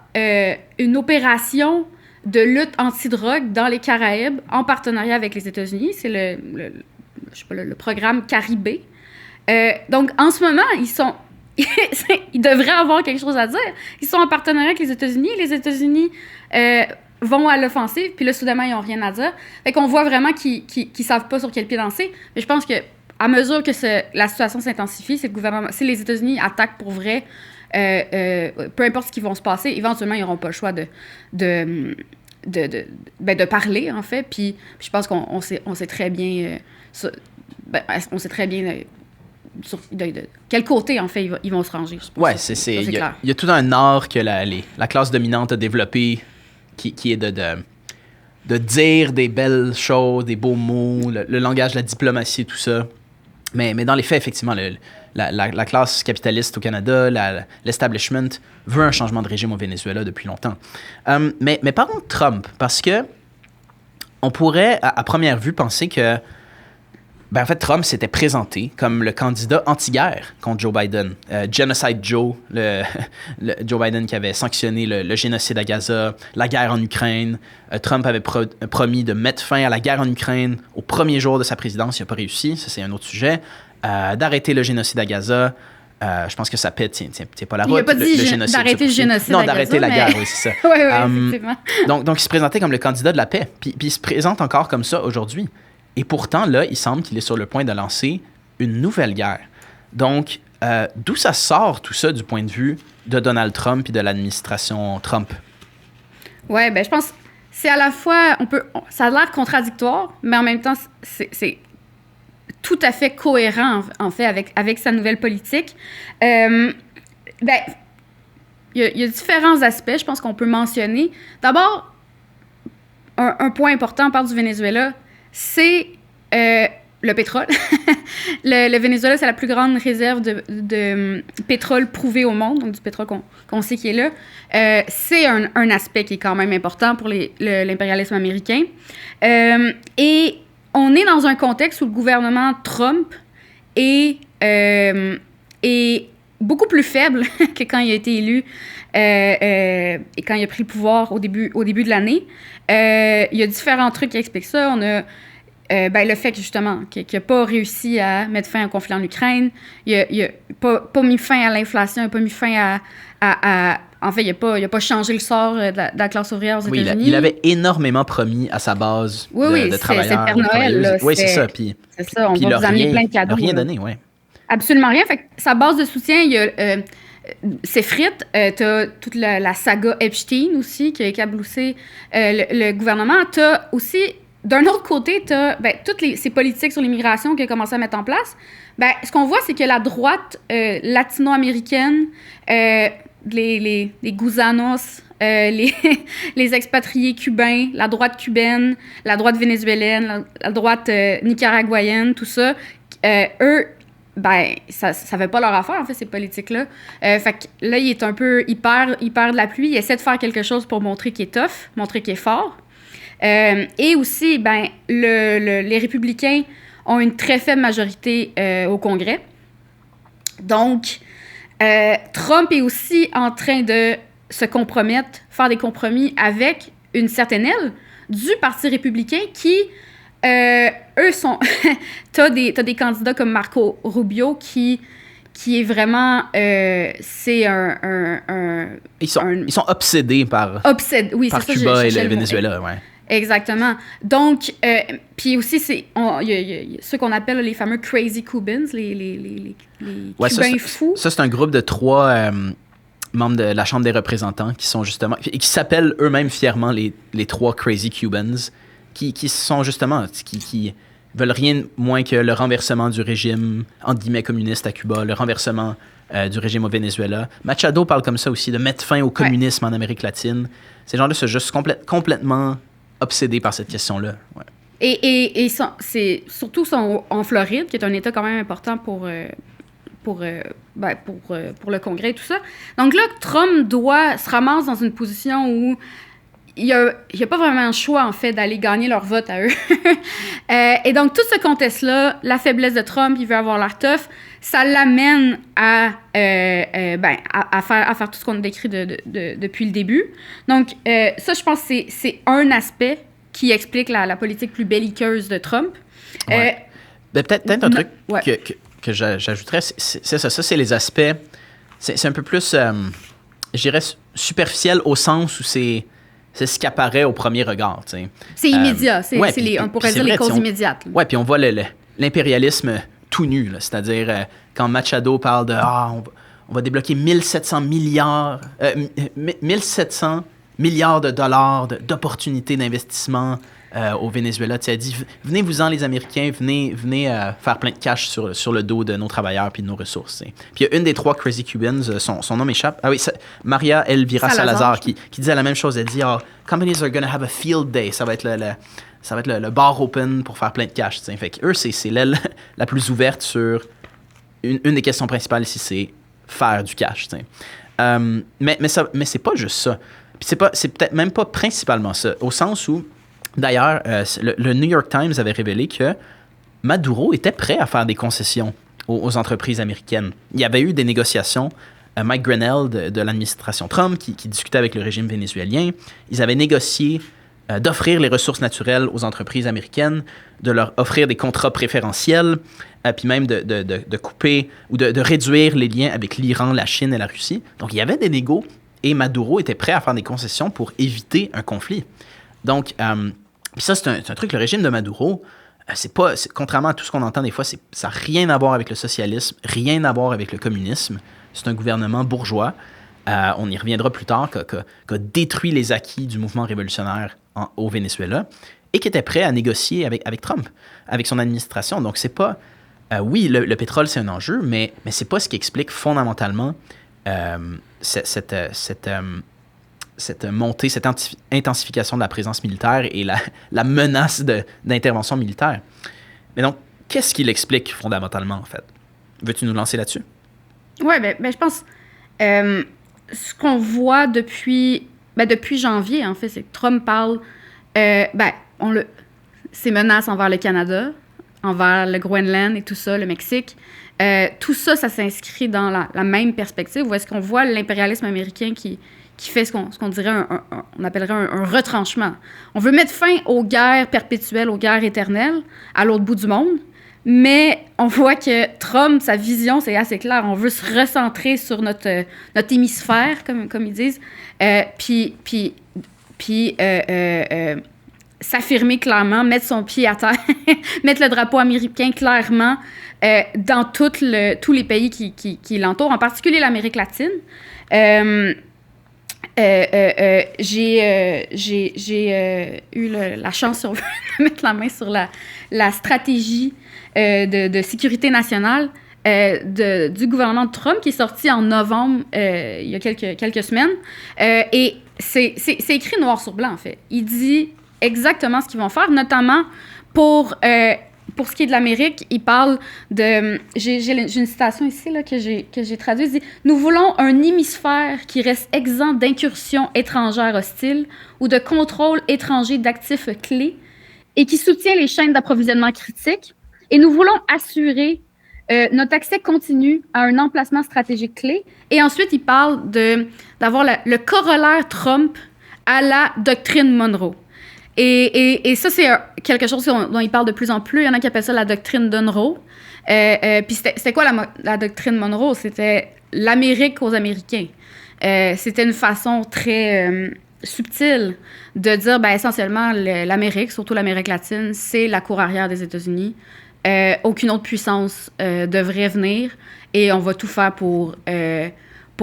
une opération de lutte anti-drogue dans les Caraïbes en partenariat avec les États-Unis. C'est le programme Caribé. Donc, en ce moment, ils devraient avoir quelque chose à dire. Ils sont en partenariat avec les États-Unis. Les États-Unis vont à l'offensive, puis là, soudainement, ils n'ont rien à dire. Fait qu'on voit vraiment qu'ils savent pas sur quel pied danser. Mais je pense que à mesure que la situation s'intensifie, si les États-Unis attaquent pour vrai, peu importe ce qui va se passer, éventuellement, ils n'auront pas le choix de parler, en fait. Puis je pense qu'on sait très bien... on sait très bien... sur quel côté, en fait, ils vont se ranger. Ouais, il y a tout un art que la classe dominante a développé qui est de dire des belles choses, des beaux mots, le langage, la diplomatie, tout ça. Mais dans les faits, effectivement, la classe capitaliste au Canada, l'establishment veut un changement de régime au Venezuela depuis longtemps. Mais parlons de Trump, parce que on pourrait, à première vue, penser que en fait, Trump s'était présenté comme le candidat anti-guerre contre Joe Biden. Genocide Joe, Joe Biden qui avait sanctionné le génocide à Gaza, la guerre en Ukraine. Trump avait promis de mettre fin à la guerre en Ukraine au premier jour de sa présidence. Il n'a pas réussi, ça c'est un autre sujet. D'arrêter le génocide à Gaza. Je pense que ça pète, tiens pas la route. Il n'a pas dit d'arrêter le génocide non, à Gaza. Non, d'arrêter la guerre, oui, c'est ça. Oui, effectivement. Donc, il se présentait comme le candidat de la paix. Puis il se présente encore comme ça aujourd'hui. Et pourtant, là, il semble qu'il est sur le point de lancer une nouvelle guerre. Donc, d'où ça sort tout ça du point de vue de Donald Trump et de l'administration Trump? Oui, je pense que c'est à la fois... ça a l'air contradictoire, mais en même temps, c'est tout à fait cohérent, en fait, avec sa nouvelle politique. Il y a différents aspects, je pense, qu'on peut mentionner. D'abord, un point important, on parle du Venezuela, c'est le pétrole. le Venezuela, c'est la plus grande réserve de pétrole prouvée au monde, donc du pétrole qu'on sait qui est là. C'est un aspect qui est quand même important pour l'impérialisme américain. Et on est dans un contexte où le gouvernement Trump est beaucoup plus faible que quand il a été élu et quand il a pris le pouvoir au début de l'année. Il y a différents trucs qui expliquent ça. On a le fait que, justement, qu'il n'a pas réussi à mettre fin au conflit en Ukraine. Il n'a pas mis fin à l'inflation, il n'a pas mis fin en fait, il n'a pas changé le sort de la classe ouvrière aux États-Unis. Il avait énormément promis à sa base de travailleurs. C'est Père Noël. Là, c'est ça. C'est ça, on va vous amener plein de cadeaux. Il n'a rien donné, oui. Absolument rien. Fait que sa base de soutien, il y a... c'est frites. T'as toute la saga Epstein aussi qui a écabloussé le gouvernement. T'as aussi, d'un autre côté, toutes ces politiques sur l'immigration qu'il a commencé à mettre en place. Ce qu'on voit, c'est que la droite latino-américaine, les gusanos, les expatriés cubains, la droite cubaine, la droite vénézuélienne, la droite nicaraguayenne, tout ça, eux, ça fait pas leur affaire, en fait, ces politiques-là. Fait que là, il perd de la pluie, il essaie de faire quelque chose pour montrer qu'il est tough, montrer qu'il est fort. Et aussi, les républicains ont une très faible majorité au Congrès. Donc, Trump est aussi en train de se compromettre, faire des compromis avec une certaine aile du Parti républicain qui... eux sont... t'as des candidats comme Marco Rubio qui est vraiment... c'est Ils sont obsédés par Cuba et le Venezuela, ouais. Exactement. Donc, puis aussi, il y a ceux qu'on appelle les fameux crazy Cubans, les Cubains fous. Ça, c'est un groupe de 3 membres de la Chambre des représentants qui sont justement... et qui s'appellent eux-mêmes fièrement les 3 crazy Cubans, qui sont justement... qui veulent rien moins que le renversement du régime, entre guillemets, communiste à Cuba, le renversement du régime au Venezuela. Machado parle comme ça aussi, de mettre fin au communisme en Amérique latine. Ces gens-là sont juste complètement obsédés par cette question-là. Ouais. Et c'est surtout en Floride, qui est un État quand même important pour le Congrès et tout ça. Donc là, Trump se ramasse dans une position où il n'y a pas vraiment le choix, en fait, d'aller gagner leur vote à eux. Et donc, tout ce contexte-là, la faiblesse de Trump, il veut avoir l'air tough, ça l'amène à faire tout ce qu'on a décrit depuis le début. Donc, ça, je pense que c'est un aspect qui explique la politique plus belliqueuse de Trump. Ouais. Peut-être un truc que j'ajouterais, c'est ça, c'est les aspects... C'est un peu plus, je dirais, superficiel au sens où c'est ce qui apparaît au premier regard. T'sais. C'est immédiat. On pourrait dire les causes immédiates. Oui, puis on voit l'impérialisme tout nu, là. C'est-à-dire, quand Machado parle de on va débloquer 1700 milliards de dollars d'opportunités d'investissement au Venezuela. Tu as dit, venez-vous-en les Américains, venez faire plein de cash sur le dos de nos travailleurs puis de nos ressources. T'sais. Puis il y a une des 3 Crazy Cubans, son nom m'échappe. Ah oui, Maria Elvira Salazar qui disait la même chose. Elle dit, companies are going to have a field day. Ça va être le bar open pour faire plein de cash. T'sais. Fait que eux, c'est l'aile la plus ouverte sur une des questions principales ici, c'est faire du cash. Mais c'est pas juste ça. Puis c'est peut-être même pas principalement ça, au sens où, d'ailleurs, le New York Times avait révélé que Maduro était prêt à faire des concessions aux entreprises américaines. Il y avait eu des négociations. Mike Grenell de l'administration Trump qui discutait avec le régime vénézuélien. Ils avaient négocié d'offrir les ressources naturelles aux entreprises américaines, de leur offrir des contrats préférentiels, puis même de couper ou de réduire les liens avec l'Iran, la Chine et la Russie. Donc, il y avait des négos et Maduro était prêt à faire des concessions pour éviter un conflit. Donc, puis ça, c'est un truc, le régime de Maduro, contrairement à tout ce qu'on entend des fois, ça n'a rien à voir avec le socialisme, rien à voir avec le communisme. C'est un gouvernement bourgeois. On y reviendra plus tard, qui a détruit les acquis du mouvement révolutionnaire au Venezuela et qui était prêt à négocier avec Trump, avec son administration. Donc, c'est pas... oui, le pétrole, c'est un enjeu, mais c'est pas ce qui explique fondamentalement cette montée, cette intensification de la présence militaire et la menace d'intervention militaire. Mais donc, qu'est-ce qui l'explique fondamentalement, en fait? Veux-tu nous lancer là-dessus? Oui, ben, je pense... ce qu'on voit depuis janvier, en fait, c'est que Trump parle... ces menaces envers le Canada, envers le Groenland et tout ça, le Mexique, tout ça, ça s'inscrit dans la même perspective, où est-ce qu'on voit l'impérialisme américain qui fait ce qu'on dirait, on appellerait un retranchement. On veut mettre fin aux guerres perpétuelles, aux guerres éternelles, à l'autre bout du monde, mais on voit que Trump, sa vision, c'est assez clair. On veut se recentrer sur notre hémisphère, comme ils disent, puis s'affirmer clairement, mettre son pied à terre, mettre le drapeau américain clairement dans tous les pays qui l'entourent, en particulier l'Amérique latine. J'ai eu la chance, si on veut, de mettre la main sur la stratégie de sécurité nationale du gouvernement de Trump qui est sorti en novembre, il y a quelques semaines. Et c'est écrit noir sur blanc, en fait. Il dit exactement ce qu'ils vont faire, notamment pour ce qui est de l'Amérique. Il parle de... J'ai une citation ici là, que j'ai traduite. Il dit « Nous voulons un hémisphère qui reste exempt d'incursions étrangères hostiles ou de contrôle étranger d'actifs clés et qui soutient les chaînes d'approvisionnement critiques. Et nous voulons assurer notre accès continu à un emplacement stratégique clé. » Et ensuite, il parle d'avoir le corollaire Trump à la doctrine Monroe. Et ça, c'est quelque chose dont il parle de plus en plus. Il y en a qui appellent ça la doctrine Monroe. Puis c'était quoi la doctrine Monroe? C'était l'Amérique aux Américains. C'était une façon très subtile de dire, essentiellement, l'Amérique, surtout l'Amérique latine, c'est la cour arrière des États-Unis. Aucune autre puissance devrait venir et on va tout faire pour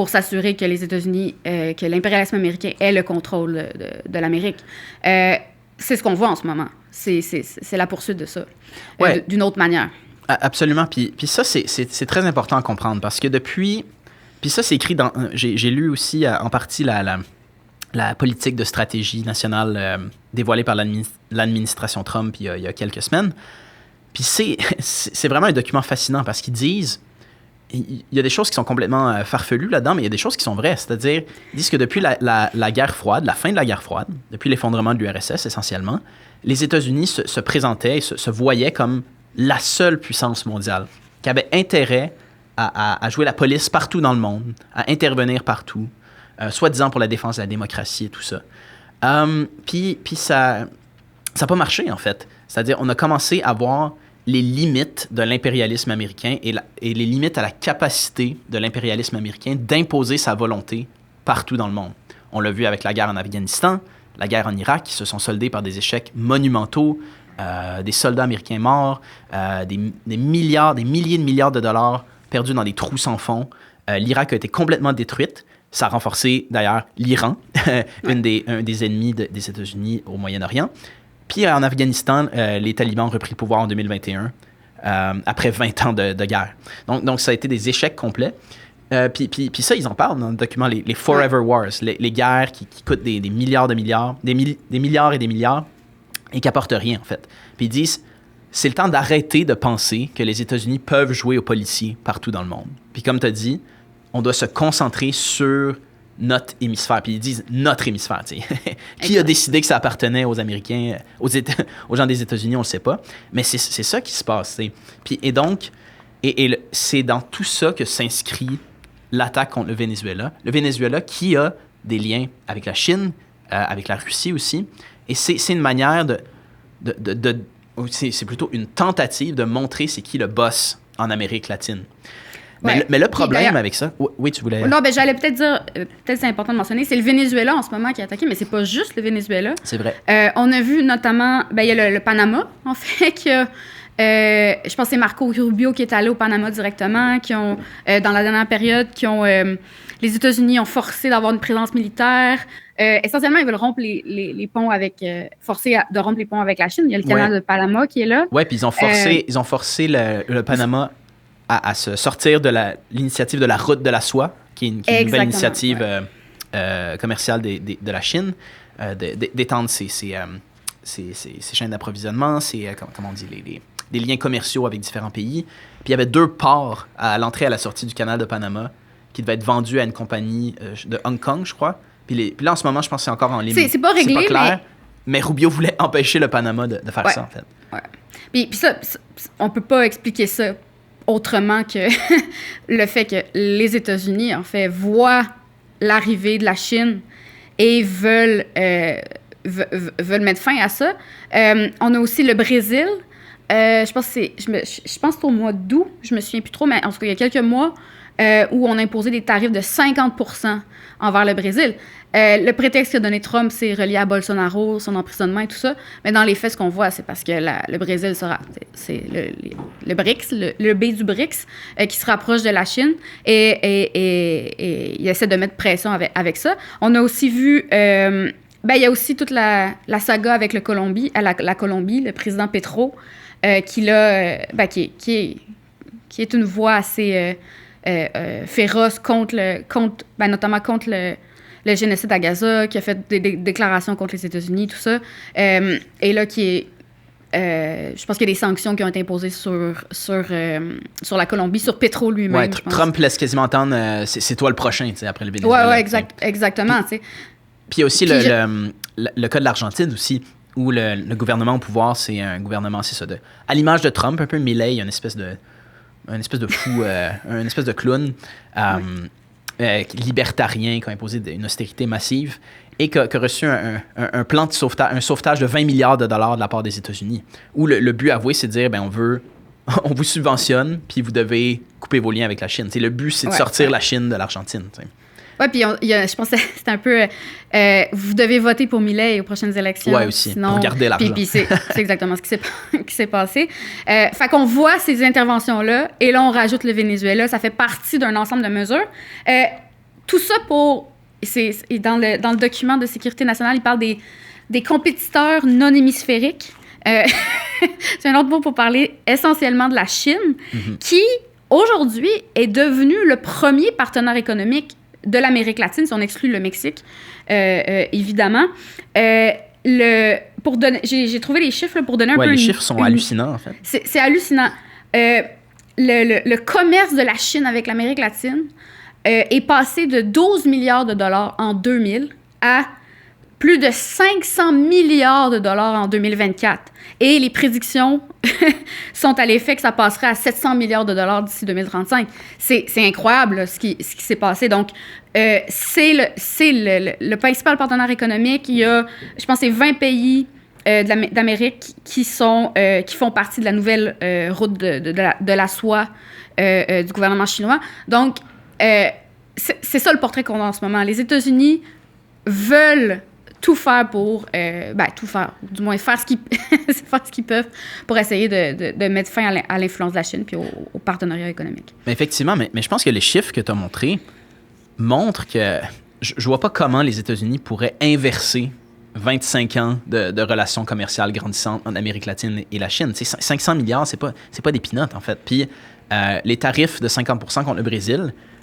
s'assurer que les États-Unis, que l'impérialisme américain ait le contrôle de l'Amérique. C'est ce qu'on voit en ce moment. C'est la poursuite de ça, d'une autre manière. Absolument. Puis ça, c'est très important à comprendre parce que depuis... Puis ça, c'est écrit dans... J'ai lu aussi en partie la politique de stratégie nationale dévoilée par l'administration Trump il y a quelques semaines. Puis c'est vraiment un document fascinant parce qu'ils disent... Il y a des choses qui sont complètement farfelues là-dedans, mais il y a des choses qui sont vraies. C'est-à-dire, ils disent que depuis la guerre froide, la fin de la guerre froide, depuis l'effondrement de l'URSS essentiellement, les États-Unis se présentaient et se voyaient comme la seule puissance mondiale, qui avait intérêt à jouer la police partout dans le monde, à intervenir partout, soi-disant pour la défense de la démocratie et tout ça. Puis ça n'a pas marché, en fait. C'est-à-dire, on a commencé à voir les limites de l'impérialisme américain et les limites à la capacité de l'impérialisme américain d'imposer sa volonté partout dans le monde. On l'a vu avec la guerre en Afghanistan, la guerre en Irak, qui se sont soldées par des échecs monumentaux, des soldats américains morts, des milliards, des milliers de milliards de dollars perdus dans des trous sans fond. L'Irak a été complètement détruite. Ça a renforcé, d'ailleurs, l'Iran, un des ennemis des États-Unis au Moyen-Orient. Puis en Afghanistan, les talibans ont repris le pouvoir en 2021, après 20 ans de guerre. Donc, ça a été des échecs complets. Puis ça, ils en parlent dans le document, les Forever Wars, les guerres qui coûtent des milliards de milliards, des milliards et des milliards, et qui n'apportent rien, en fait. Puis ils disent, c'est le temps d'arrêter de penser que les États-Unis peuvent jouer aux policiers partout dans le monde. Puis comme tu as dit, on doit se concentrer sur notre hémisphère. Puis ils disent notre hémisphère. Qui a décidé que ça appartenait aux Américains, aux gens des États-Unis, on ne le sait pas. Mais c'est ça qui se passe. Puis, et donc, c'est dans tout ça que s'inscrit l'attaque contre le Venezuela. Le Venezuela qui a des liens avec la Chine, avec la Russie aussi. Et c'est une manière c'est plutôt une tentative de montrer c'est qui le boss en Amérique latine. Mais le problème avec ça... Oui, tu voulais... Non, j'allais peut-être dire, peut-être c'est important de mentionner, c'est le Venezuela en ce moment qui est attaqué, mais c'est pas juste le Venezuela. C'est vrai. On a vu notamment... il y a le Panama, en fait, qui a... je pense que c'est Marco Rubio qui est allé au Panama directement, qui ont, dans la dernière période, les États-Unis ont forcé d'avoir une présence militaire. Essentiellement, ils veulent rompre les ponts forcer de rompre les ponts avec la Chine. Il y a le canal de Panama qui est là. Oui, puis ils ont forcé le Panama à se sortir de l'initiative de la route de la soie, qui est une nouvelle initiative commerciale de la Chine, d'étendre ses chaînes d'approvisionnement, comment on dit, des liens commerciaux avec différents pays. Puis il y avait 2 ports à l'entrée et à la sortie du canal de Panama qui devaient être vendus à une compagnie de Hong Kong, je crois. Puis là, en ce moment, je pense que c'est encore en ligne. C'est pas réglé, c'est pas clair, mais Rubio voulait empêcher le Panama de faire ça, en fait. Ouais. Puis ça, on peut pas expliquer ça autrement que le fait que les États-Unis, en fait, voient l'arrivée de la Chine et veulent mettre fin à ça. On a aussi le Brésil. Je pense que c'est au mois d'août, je me souviens plus trop, mais en tout cas, il y a quelques mois, où on a imposé des tarifs de 50% envers le Brésil. Le prétexte qu'a donné Trump, c'est relié à Bolsonaro, son emprisonnement et tout ça. Mais dans les faits, ce qu'on voit, c'est parce que le Brésil c'est le BRICS, le B du BRICS, qui se rapproche de la Chine et il essaie de mettre pression avec ça. On a aussi vu... il y a aussi toute la saga avec la Colombie, le président Petro, qui est une voix assez féroce notamment contre le génocide à Gaza, qui a fait des déclarations contre les États-Unis, tout ça. Et là, je pense qu'il y a des sanctions qui ont été imposées sur la Colombie, sur Petro lui-même. Ouais, Trump laisse quasiment entendre c'est toi le prochain, après le Venezuela. Ouais, exactement. Puis il y a aussi le cas de l'Argentine aussi, où le gouvernement au pouvoir, c'est un gouvernement, c'est ça, à l'image de Trump, un peu Milei, une espèce de fou, une espèce de clown libertarien qui a imposé une austérité massive et qui a reçu un plan de sauvetage, un sauvetage de 20 milliards de dollars de la part des États-Unis, où le but avoué, c'est de dire, on vous subventionne, puis vous devez couper vos liens avec la Chine. Le but, c'est de sortir la Chine de l'Argentine. Oui, puis je pense que c'est un peu... vous devez voter pour Milei aux prochaines élections. Oui, aussi, sinon, pour garder l'argent. Puis c'est exactement ce qui s'est passé. Fait qu'on voit ces interventions-là, et là, on rajoute le Venezuela. Ça fait partie d'un ensemble de mesures. Tout ça dans le document de sécurité nationale, il parle des compétiteurs non hémisphériques. C'est un autre mot pour parler essentiellement de la Chine, qui, aujourd'hui, est devenu le premier partenaire économique de l'Amérique latine, si on exclut le Mexique, évidemment. J'ai trouvé les chiffres pour donner un peu... Les chiffres sont hallucinants, en fait. C'est hallucinant. Le commerce de la Chine avec l'Amérique latine est passé de 12 milliards de dollars en 2000 à plus de 500 milliards de dollars en 2024. Et les prédictions sont à l'effet que ça passerait à 700 milliards de dollars d'ici 2035. C'est incroyable là, ce qui s'est passé. Donc, c'est le principal partenaire économique. Il y a, je pense, c'est 20 pays d'Amérique qui font partie de la nouvelle route de la soie du gouvernement chinois. Donc, c'est ça le portrait qu'on a en ce moment. Les États-Unis veulent tout faire pour, tout faire, du moins faire ce qu'ils peuvent pour essayer de mettre fin à l'influence de la Chine puis au partenariat économique. Mais effectivement, mais je pense que les chiffres que tu as montrés montrent que je vois pas comment les États-Unis pourraient inverser 25 ans de relations commerciales grandissantes entre l'Amérique latine et la Chine. 500 milliards, c'est pas des peanuts, en fait. Puis les tarifs de 50% contre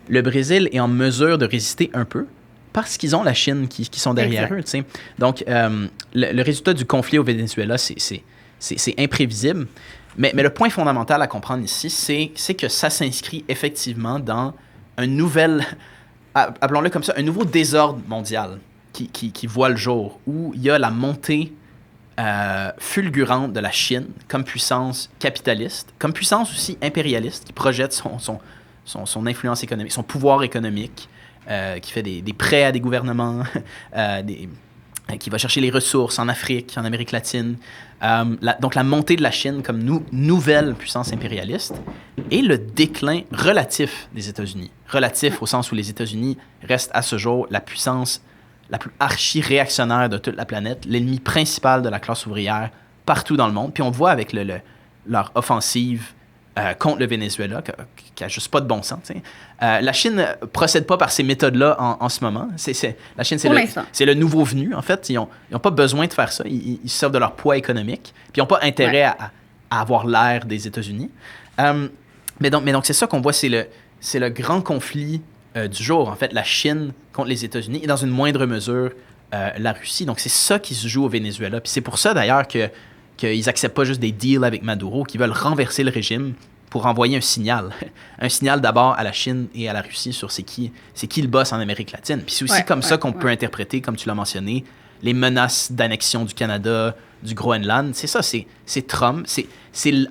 le Brésil est en mesure de résister un peu parce qu'ils ont la Chine qui sont derrière eux. T'sais. Donc, le résultat du conflit au Venezuela, c'est imprévisible. Mais le point fondamental à comprendre ici, c'est que ça s'inscrit effectivement dans un nouvel, appelons-le comme ça, un nouveau désordre mondial qui voit le jour, où il y a la montée fulgurante de la Chine comme puissance capitaliste, comme puissance aussi impérialiste, qui projette son influence économique, son pouvoir économique, qui fait des prêts à des gouvernements, qui va chercher les ressources en Afrique, en Amérique latine. Donc la montée de la Chine comme nouvelle puissance impérialiste et le déclin relatif des États-Unis. Relatif au sens où les États-Unis restent à ce jour la puissance la plus archi-réactionnaire de toute la planète, l'ennemi principal de la classe ouvrière partout dans le monde. Puis on voit avec leur offensive contre le Venezuela, qui n'a juste pas de bon sens. La Chine ne procède pas par ces méthodes-là en ce moment. La Chine, c'est le nouveau venu, en fait. Ils n'ont pas besoin de faire ça. Ils servent de leur poids économique. Puis ils n'ont pas intérêt à avoir l'air des États-Unis. Mais donc, c'est ça qu'on voit, c'est le grand conflit du jour, en fait, la Chine contre les États-Unis et dans une moindre mesure, la Russie. Donc, c'est ça qui se joue au Venezuela. Puis c'est pour ça, d'ailleurs, qu'ils n'acceptent pas juste des deals avec Maduro, qu'ils veulent renverser le régime pour envoyer un signal. Un signal d'abord à la Chine et à la Russie sur c'est qui le boss en Amérique latine. Puis c'est aussi ça qu'on peut interpréter, comme tu l'as mentionné, les menaces d'annexion du Canada, du Groenland. C'est ça, c'est Trump.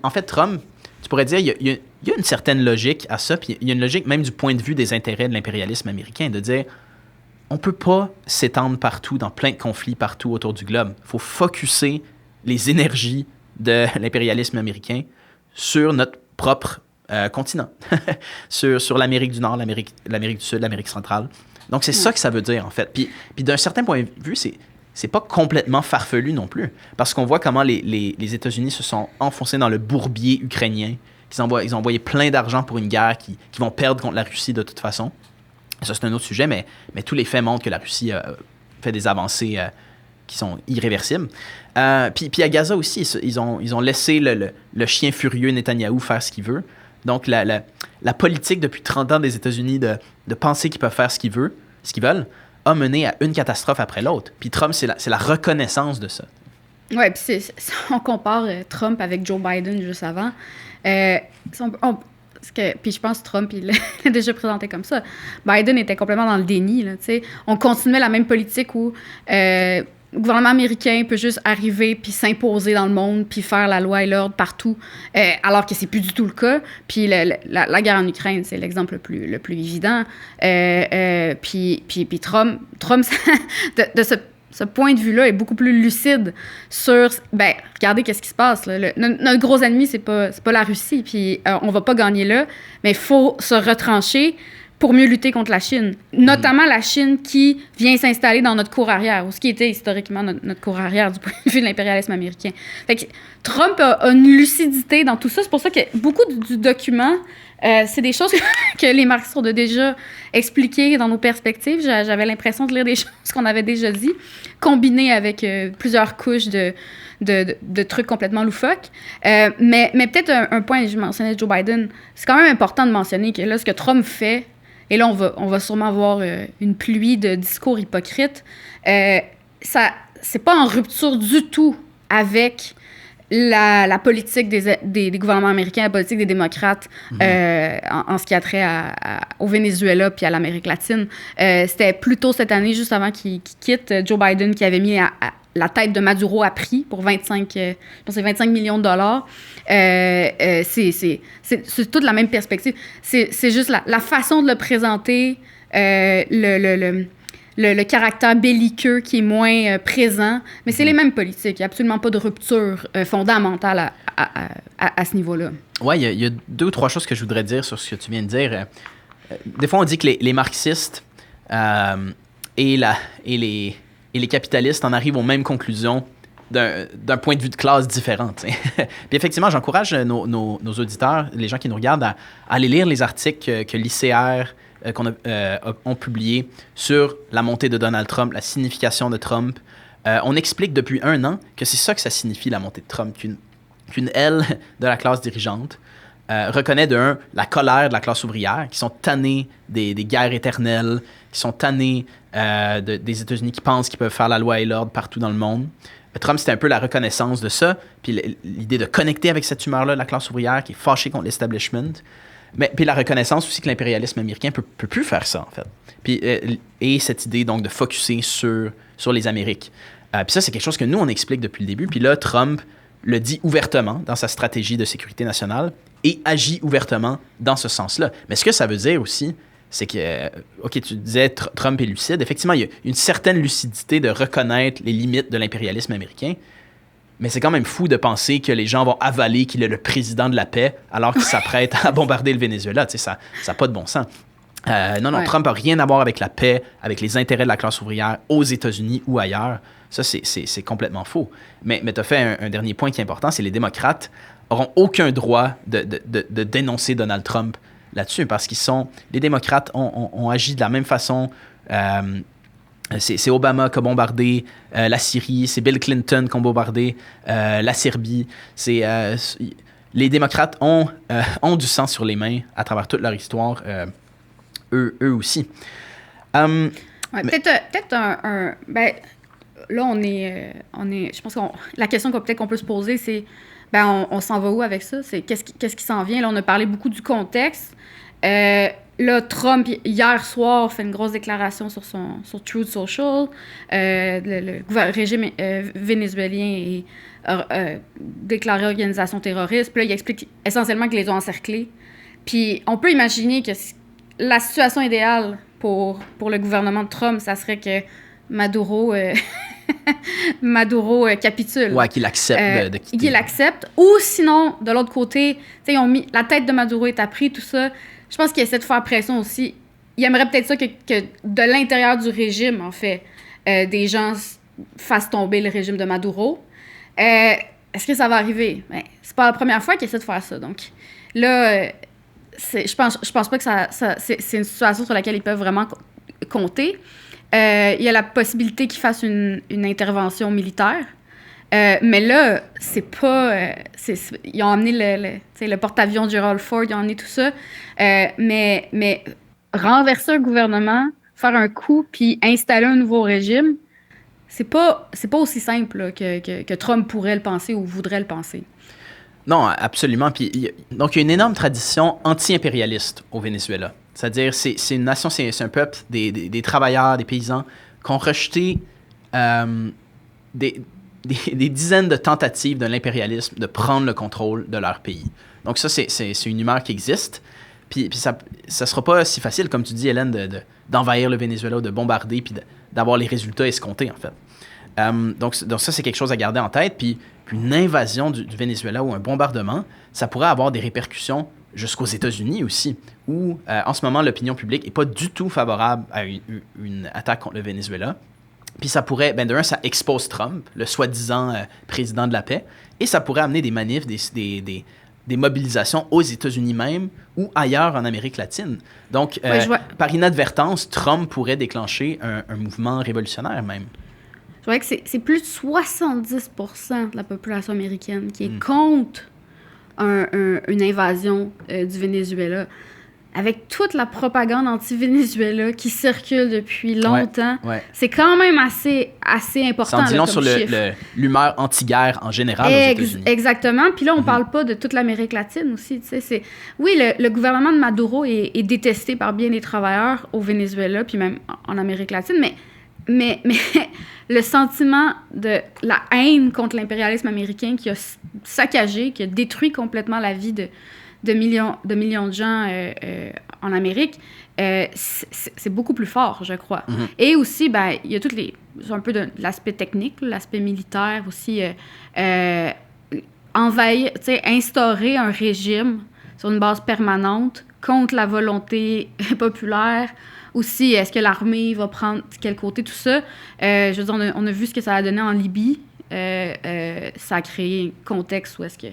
En fait, Trump, tu pourrais dire, il y a une certaine logique à ça, puis il y a une logique même du point de vue des intérêts de l'impérialisme américain, de dire, on peut pas s'étendre partout, dans plein de conflits partout autour du globe. Il faut focusser les énergies de l'impérialisme américain sur notre propre continent, sur l'Amérique du Nord, l'Amérique du Sud, l'Amérique centrale. Donc, c'est ça que ça veut dire, en fait. Puis d'un certain point de vue, c'est pas complètement farfelu non plus, parce qu'on voit comment les États-Unis se sont enfoncés dans le bourbier ukrainien. Ils ont envoyé plein d'argent pour une guerre qu'ils vont perdre contre la Russie de toute façon. Ça, c'est un autre sujet, mais tous les faits montrent que la Russie fait des avancées qui sont irréversibles. Puis à Gaza aussi, ils ont laissé le chien furieux Netanyahou faire ce qu'il veut. Donc, la politique depuis 30 ans des États-Unis de penser qu'ils peuvent faire ce qu'ils veulent, a mené à une catastrophe après l'autre. Puis Trump, c'est la reconnaissance de ça. Oui, puis on compare Trump avec Joe Biden juste avant. Puis je pense que Trump, il l'a déjà présenté comme ça. Biden était complètement dans le déni. Là, on continuait la même politique où le gouvernement américain peut juste arriver puis s'imposer dans le monde puis faire la loi et l'ordre partout, alors que c'est plus du tout le cas. Puis la guerre en Ukraine, c'est l'exemple le plus évident. Puis Trump de ce point de vue-là est beaucoup plus lucide sur, regardez qu'est-ce qui se passe. Là. Notre gros ennemi, c'est pas la Russie, puis on va pas gagner là, mais il faut se retrancher pour mieux lutter contre la Chine. Notamment la Chine qui vient s'installer dans notre cour arrière, ou ce qui était historiquement notre cour arrière du point de vue de l'impérialisme américain. Fait que Trump a une lucidité dans tout ça. C'est pour ça que beaucoup du document, c'est des choses que les marxistes ont déjà expliquées dans nos perspectives. J'avais l'impression de lire des choses qu'on avait déjà dit, combinées avec plusieurs couches de trucs complètement loufoques. Mais peut-être un point, je mentionnais Joe Biden, c'est quand même important de mentionner que là, ce que Trump fait, et là, on va sûrement avoir une pluie de discours hypocrites, c'est pas en rupture du tout avec la politique des gouvernements américains, la politique des démocrates en ce qui a trait au Venezuela puis à l'Amérique latine. C'était plus tôt cette année, juste avant qu'il quitte, Joe Biden qui avait mis la tête de Maduro à prix pour 25 millions de dollars. C'est toute la même perspective. C'est juste la façon de le présenter, le caractère belliqueux qui est moins présent, mais c'est les mêmes politiques. Il n'y a absolument pas de rupture fondamentale à ce niveau-là. Oui, il y a 2 ou 3 choses que je voudrais dire sur ce que tu viens de dire. Des fois, on dit que les marxistes et et les capitalistes en arrivent aux mêmes conclusions d'un point de vue de classe différent. Puis effectivement, j'encourage nos auditeurs, les gens qui nous regardent, à aller lire les articles que l'ICR ont publiés sur la montée de Donald Trump, la signification de Trump. On explique depuis 1 an que c'est ça que ça signifie, la montée de Trump, qu'une aile de la classe dirigeante reconnaît la colère de la classe ouvrière, qui sont tannés des guerres éternelles, qui sont tannés des États-Unis qui pensent qu'ils peuvent faire la loi et l'ordre partout dans le monde. Trump, c'était un peu la reconnaissance de ça, puis l'idée de connecter avec cette humeur-là de la classe ouvrière qui est fâchée contre l'establishment. Mais puis la reconnaissance aussi que l'impérialisme américain peut plus faire ça, en fait. Puis, et cette idée, donc, de focusser sur les Amériques. Puis ça, c'est quelque chose que nous, on explique depuis le début. Puis là, Trump le dit ouvertement dans sa stratégie de sécurité nationale et agit ouvertement dans ce sens-là. Mais ce que ça veut dire aussi, c'est que, OK, tu disais Trump est lucide. Effectivement, il y a une certaine lucidité de reconnaître les limites de l'impérialisme américain. Mais c'est quand même fou de penser que les gens vont avaler qu'il est le président de la paix alors qu'il s'apprête à bombarder le Venezuela. Tu sais, ça n'a pas de bon sens. Non, Trump n'a rien à voir avec la paix, avec les intérêts de la classe ouvrière aux États-Unis ou ailleurs. Ça, c'est complètement faux. Mais tu as fait un dernier point qui est important, c'est les démocrates n'auront aucun droit de dénoncer Donald Trump là-dessus, parce les démocrates ont agi de la même façon. C'est Obama qui a bombardé la Syrie, c'est Bill Clinton qui a bombardé la Serbie. Les démocrates ont du sang sur les mains à travers toute leur histoire, eux aussi. Peut-être ben, là, on est je pense que la question qu'on peut se poser, c'est on s'en va où avec ça? C'est qu'est-ce qui s'en vient? Là, on a parlé beaucoup du contexte. Là, Trump, hier soir, fait une grosse déclaration sur Truth Social. Le régime vénézuélien est déclaré organisation terroriste. Puis là, il explique essentiellement qu'ils les ont encerclés. Puis on peut imaginer que la situation idéale pour le gouvernement de Trump, ça serait que Maduro capitule. Ouais, qu'il accepte de quitter. Qu'il accepte. Ou sinon, de l'autre côté, ils ont mis la tête de Maduro est apprise, tout ça. Je pense qu'il essaie de faire pression aussi. Il aimerait peut-être ça que de l'intérieur du régime, en fait, des gens fassent tomber le régime de Maduro. Est-ce que ça va arriver? Ben, c'est pas la première fois qu'il essaie de faire ça. Donc là, je pense pas que c'est une situation sur laquelle ils peuvent vraiment compter. Il y a la possibilité qu'ils fassent une intervention militaire. Mais là, c'est pas... ils ont amené le porte-avions Gerald Ford, ils ont amené tout ça. Mais renverser un gouvernement, faire un coup, puis installer un nouveau régime, c'est pas aussi simple là, que Trump pourrait le penser ou voudrait le penser. Non, absolument. Puis, donc, il y a une énorme tradition anti-impérialiste au Venezuela. C'est-à-dire, c'est une nation, c'est un peuple, des travailleurs, des paysans, qui ont rejeté des dizaines de tentatives de l'impérialisme de prendre le contrôle de leur pays. Donc ça, c'est une humeur qui existe. Puis ça sera pas si facile, comme tu dis, Hélène, d'envahir le Venezuela, de bombarder, puis d'avoir les résultats escomptés, en fait. Donc ça, c'est quelque chose à garder en tête. Puis une invasion du Venezuela ou un bombardement, ça pourrait avoir des répercussions jusqu'aux États-Unis aussi, où en ce moment, l'opinion publique n'est pas du tout favorable à une attaque contre le Venezuela. Puis ça pourrait, d'un, ça expose Trump, le soi-disant président de la paix, et ça pourrait amener des manifs, des mobilisations aux États-Unis même ou ailleurs en Amérique latine. Donc, par inadvertance, Trump pourrait déclencher un mouvement révolutionnaire même. Je vois que c'est plus de 70% de la population américaine qui est contre une invasion du Venezuela. Avec toute la propagande anti-Venezuela qui circule depuis longtemps, c'est quand même assez important. Ça en dit long sur l'humeur anti-guerre en général aux États-Unis. Exactement. Puis là, on parle pas de toute l'Amérique latine aussi. Oui, le gouvernement de Maduro est détesté par bien des travailleurs au Venezuela, puis même en Amérique latine, mais le sentiment de la haine contre l'impérialisme américain qui a saccagé, qui a détruit complètement la vie de millions de gens en Amérique, c'est beaucoup plus fort, je crois. Mm-hmm. Et aussi, il y a un peu de l'aspect technique, l'aspect militaire aussi, instaurer un régime sur une base permanente contre la volonté populaire? Aussi, est-ce que l'armée va prendre quel côté? Tout ça, je veux dire, on a vu ce que ça a donné en Libye. Ça a créé un contexte où est-ce que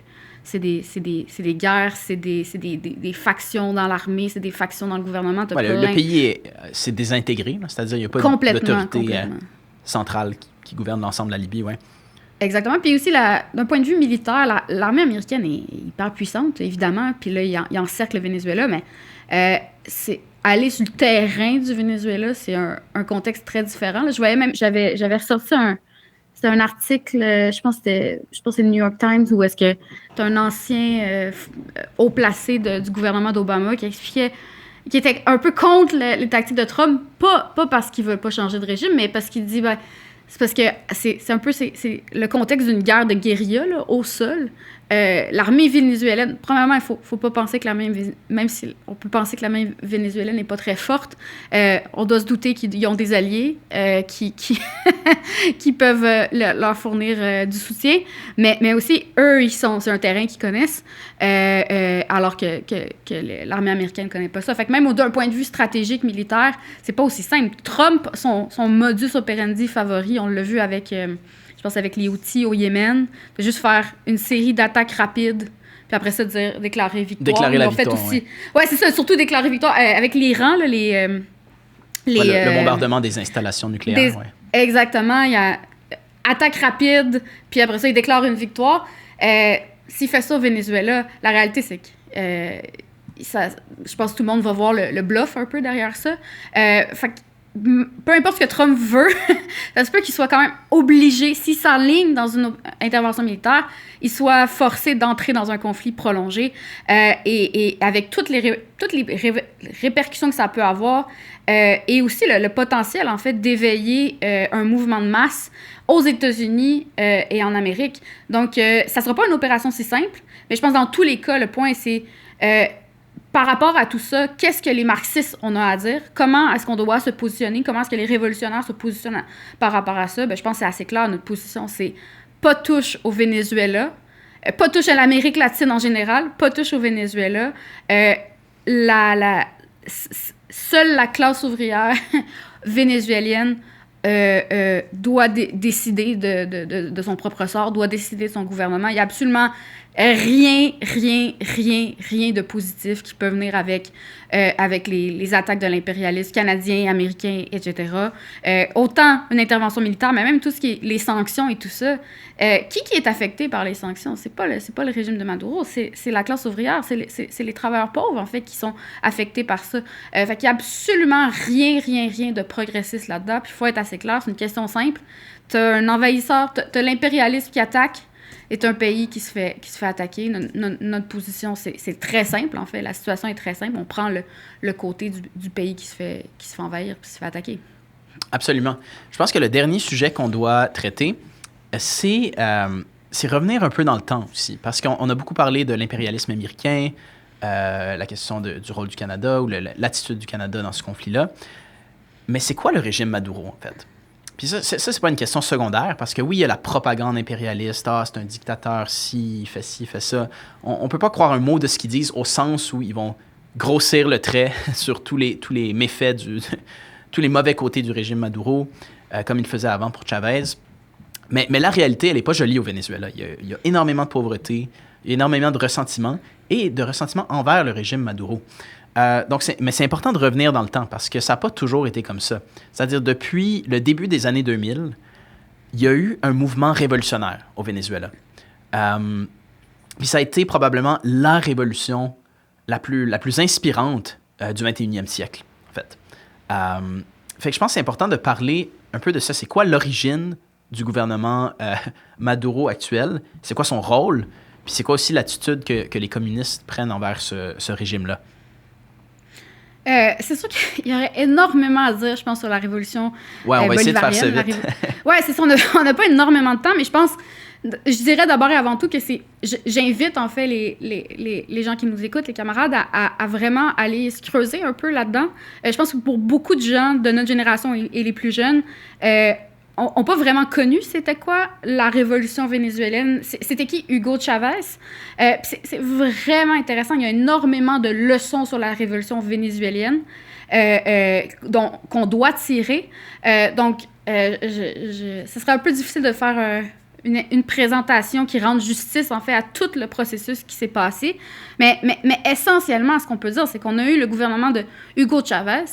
c'est des guerres, c'est des factions dans l'armée, c'est des factions dans le gouvernement. Le pays c'est désintégré, là, c'est-à-dire qu'il n'y a pas d'autorité centrale qui gouverne l'ensemble de la Libye, ouais. Exactement. Puis aussi, d'un point de vue militaire, l'armée américaine est hyper puissante, évidemment. Puis là, il encercle le Venezuela, mais c'est aller sur le terrain du Venezuela, c'est un contexte très différent. Là, je voyais même, j'avais ressorti c'était un article, je pense que c'est le New York Times, où est-ce que tu as un ancien haut placé du gouvernement d'Obama qui expliquait, qui était un peu contre les tactiques de Trump, pas parce qu'il veut pas changer de régime, mais parce qu'il dit, ben, c'est parce que c'est un peu c'est le contexte d'une guerre de guérilla là, au sol. L'armée vénézuélienne, premièrement, il faut pas penser que même si on peut penser que l'armée vénézuélienne n'est pas très forte, on doit se douter qu'ils ont des alliés qui peuvent leur fournir du soutien, mais aussi, eux, c'est un terrain qu'ils connaissent, alors que l'armée américaine ne connaît pas ça. Fait que même d'un point de vue stratégique, militaire, c'est pas aussi simple. Trump, son modus operandi favori, on l'a vu avec... je pense avec les Houthis au Yémen, de juste faire une série d'attaques rapides, puis après ça, déclarer victoire. Déclarer la victoire, aussi. Ouais, c'est ça, surtout déclarer victoire. Avec l'Iran, là, le bombardement des installations nucléaires, ouais. Exactement, il y a attaque rapide, puis après ça, il déclare une victoire. S'il fait ça au Venezuela, la réalité, c'est que je pense que tout le monde va voir le bluff un peu derrière ça. Fait que peu importe ce que Trump veut, ça se peut qu'il soit quand même obligé, s'il s'enligne dans une intervention militaire, il soit forcé d'entrer dans un conflit prolongé et avec toutes les répercussions que ça peut avoir et aussi le potentiel, en fait, d'éveiller un mouvement de masse aux États-Unis et en Amérique. Donc, ça ne sera pas une opération si simple, mais je pense que dans tous les cas, le point, c'est... par rapport à tout ça, qu'est-ce que les marxistes ont à dire? Comment est-ce qu'on doit se positionner? Comment est-ce que les révolutionnaires se positionnent par rapport à ça? Ben, je pense que c'est assez clair, notre position, c'est pas touche au Venezuela, pas touche à l'Amérique latine en général, pas touche au Venezuela. Seule la classe ouvrière vénézuélienne doit décider de son propre sort, doit décider de son gouvernement. Il y a absolument rien de positif qui peut venir avec les attaques de l'impérialisme canadien, américain, etc. Autant une intervention militaire, mais même tout ce qui est les sanctions et tout ça. Qui est affecté par les sanctions? C'est pas le régime de Maduro, c'est la classe ouvrière, c'est les travailleurs pauvres, en fait, qui sont affectés par ça. Fait qu'il y a absolument rien de progressiste là-dedans. Puis il faut être assez clair, c'est une question simple. T'as un envahisseur, t'as l'impérialisme qui attaque, est un pays qui se fait attaquer. Notre position, c'est très simple, en fait. La situation est très simple. On prend le côté du pays qui se fait envahir puis se fait attaquer. Absolument. Je pense que le dernier sujet qu'on doit traiter, c'est revenir un peu dans le temps aussi. Parce qu'on a beaucoup parlé de l'impérialisme américain, la question du rôle du Canada ou l'attitude du Canada dans ce conflit-là. Mais c'est quoi le régime Maduro, en fait? Puis ça, c'est pas une question secondaire, parce que oui, il y a la propagande impérialiste, c'est un dictateur, il fait ci, il fait ça. On peut pas croire un mot de ce qu'ils disent, au sens où ils vont grossir le trait sur tous les méfaits, tous les mauvais côtés du régime Maduro, comme il le faisait avant pour Chavez. Mais la réalité, elle est pas jolie au Venezuela. Il y a énormément de pauvreté, il y a énormément de ressentiment, et de ressentiment envers le régime Maduro. Mais c'est important de revenir dans le temps parce que ça n'a pas toujours été comme ça. C'est-à-dire, depuis le début des années 2000, il y a eu un mouvement révolutionnaire au Venezuela. Puis ça a été probablement la révolution la plus inspirante du 21e siècle, en fait. Fait que je pense que c'est important de parler un peu de ça. C'est quoi l'origine du gouvernement Maduro actuel? C'est quoi son rôle? Puis c'est quoi aussi l'attitude que les communistes prennent envers ce régime-là? C'est sûr qu'il y aurait énormément à dire, je pense, sur la révolution on va essayer de faire ça vite. Ouais, c'est ça, on n'a pas énormément de temps, mais je dirais d'abord et avant tout que j'invite, en fait, les gens qui nous écoutent, les camarades, à vraiment aller se creuser un peu là-dedans. Je pense que pour beaucoup de gens de notre génération et les plus jeunes, n'ont pas vraiment connu c'était quoi la révolution vénézuélienne. C'était qui Hugo Chavez? C'est vraiment intéressant. Il y a énormément de leçons sur la révolution vénézuélienne qu'on doit tirer. Ce serait un peu difficile de faire une présentation qui rende justice, en fait, à tout le processus qui s'est passé. Mais essentiellement, ce qu'on peut dire, c'est qu'on a eu le gouvernement de Hugo Chavez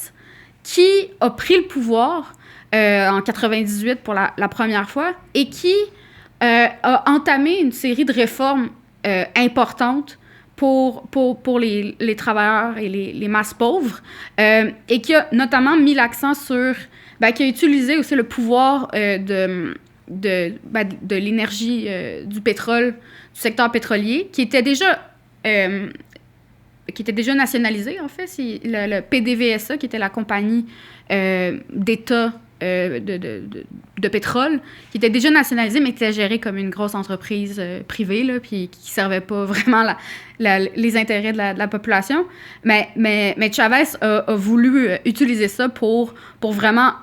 qui a pris le pouvoir en 98 pour la première fois et qui a entamé une série de réformes importantes pour les travailleurs et les masses pauvres et qui a notamment mis l'accent sur... qui a utilisé aussi le pouvoir de l'énergie, du pétrole, du secteur pétrolier, qui était déjà nationalisé, en fait. C'est le PDVSA, qui était la compagnie d'État de pétrole, qui était déjà nationalisée, mais qui était gérée comme une grosse entreprise privée, là, puis qui ne servait pas vraiment les intérêts de la population. Mais Chavez a voulu utiliser ça pour vraiment...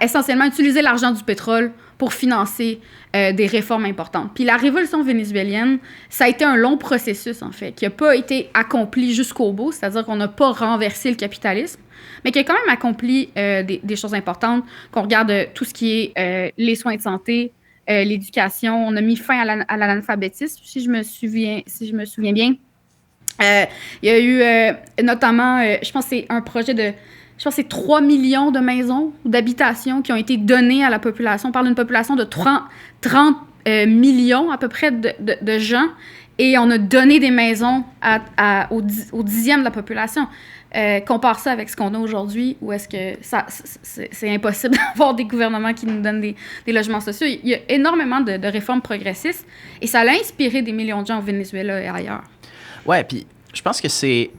essentiellement utiliser l'argent du pétrole pour financer des réformes importantes. Puis la révolution vénézuélienne, ça a été un long processus, en fait, qui n'a pas été accompli jusqu'au bout, c'est-à-dire qu'on n'a pas renversé le capitalisme, mais qui a quand même accompli des choses importantes, qu'on regarde tout ce qui est les soins de santé, l'éducation. On a mis fin à l'analphabétisme, si je me souviens bien. Il y a eu notamment, je pense que c'est un projet de... Je pense que c'est 3 millions de maisons ou d'habitations qui ont été données à la population. On parle d'une population de 30 millions à peu près de gens. Et on a donné des maisons au dixième de la population. Compare ça avec ce qu'on a aujourd'hui, où est-ce que c'est impossible d'avoir des gouvernements qui nous donnent des logements sociaux. Il y a énormément de réformes progressistes. Et ça a inspiré des millions de gens au Venezuela et ailleurs. Ouais, puis je pense que c'est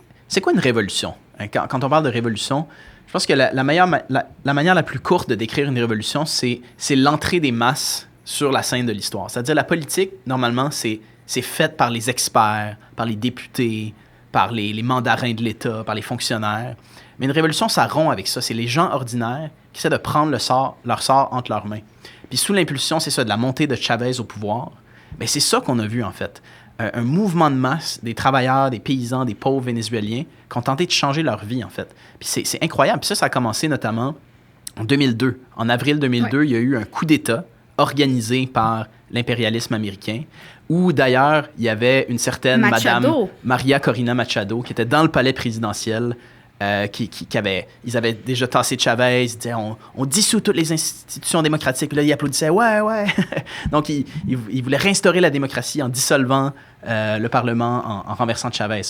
quoi une révolution? Quand on parle de révolution, je pense que la manière la plus courte de décrire une révolution, c'est l'entrée des masses sur la scène de l'histoire. C'est-à-dire, la politique, normalement, c'est fait par les experts, par les députés, par les mandarins de l'État, par les fonctionnaires. Mais une révolution, ça rompt avec ça. C'est les gens ordinaires qui essaient de prendre leur sort entre leurs mains. Puis sous l'impulsion, c'est ça, de la montée de Chavez au pouvoir, bien, c'est ça qu'on a vu, en fait. Un mouvement de masse des travailleurs, des paysans, des pauvres vénézuéliens qui ont tenté de changer leur vie, en fait. Puis c'est incroyable. Puis ça a commencé notamment en 2002. En avril 2002, il y a eu un coup d'État organisé par l'impérialisme américain, où d'ailleurs, il y avait une certaine Madame Maria Corina Machado qui était dans le palais présidentiel, ils avaient déjà tassé Chavez, ils disaient on dissout toutes les institutions démocratiques. Puis là, ils applaudissaient, ouais. Donc, ils voulaient réinstaurer la démocratie en dissolvant le Parlement, en renversant Chavez.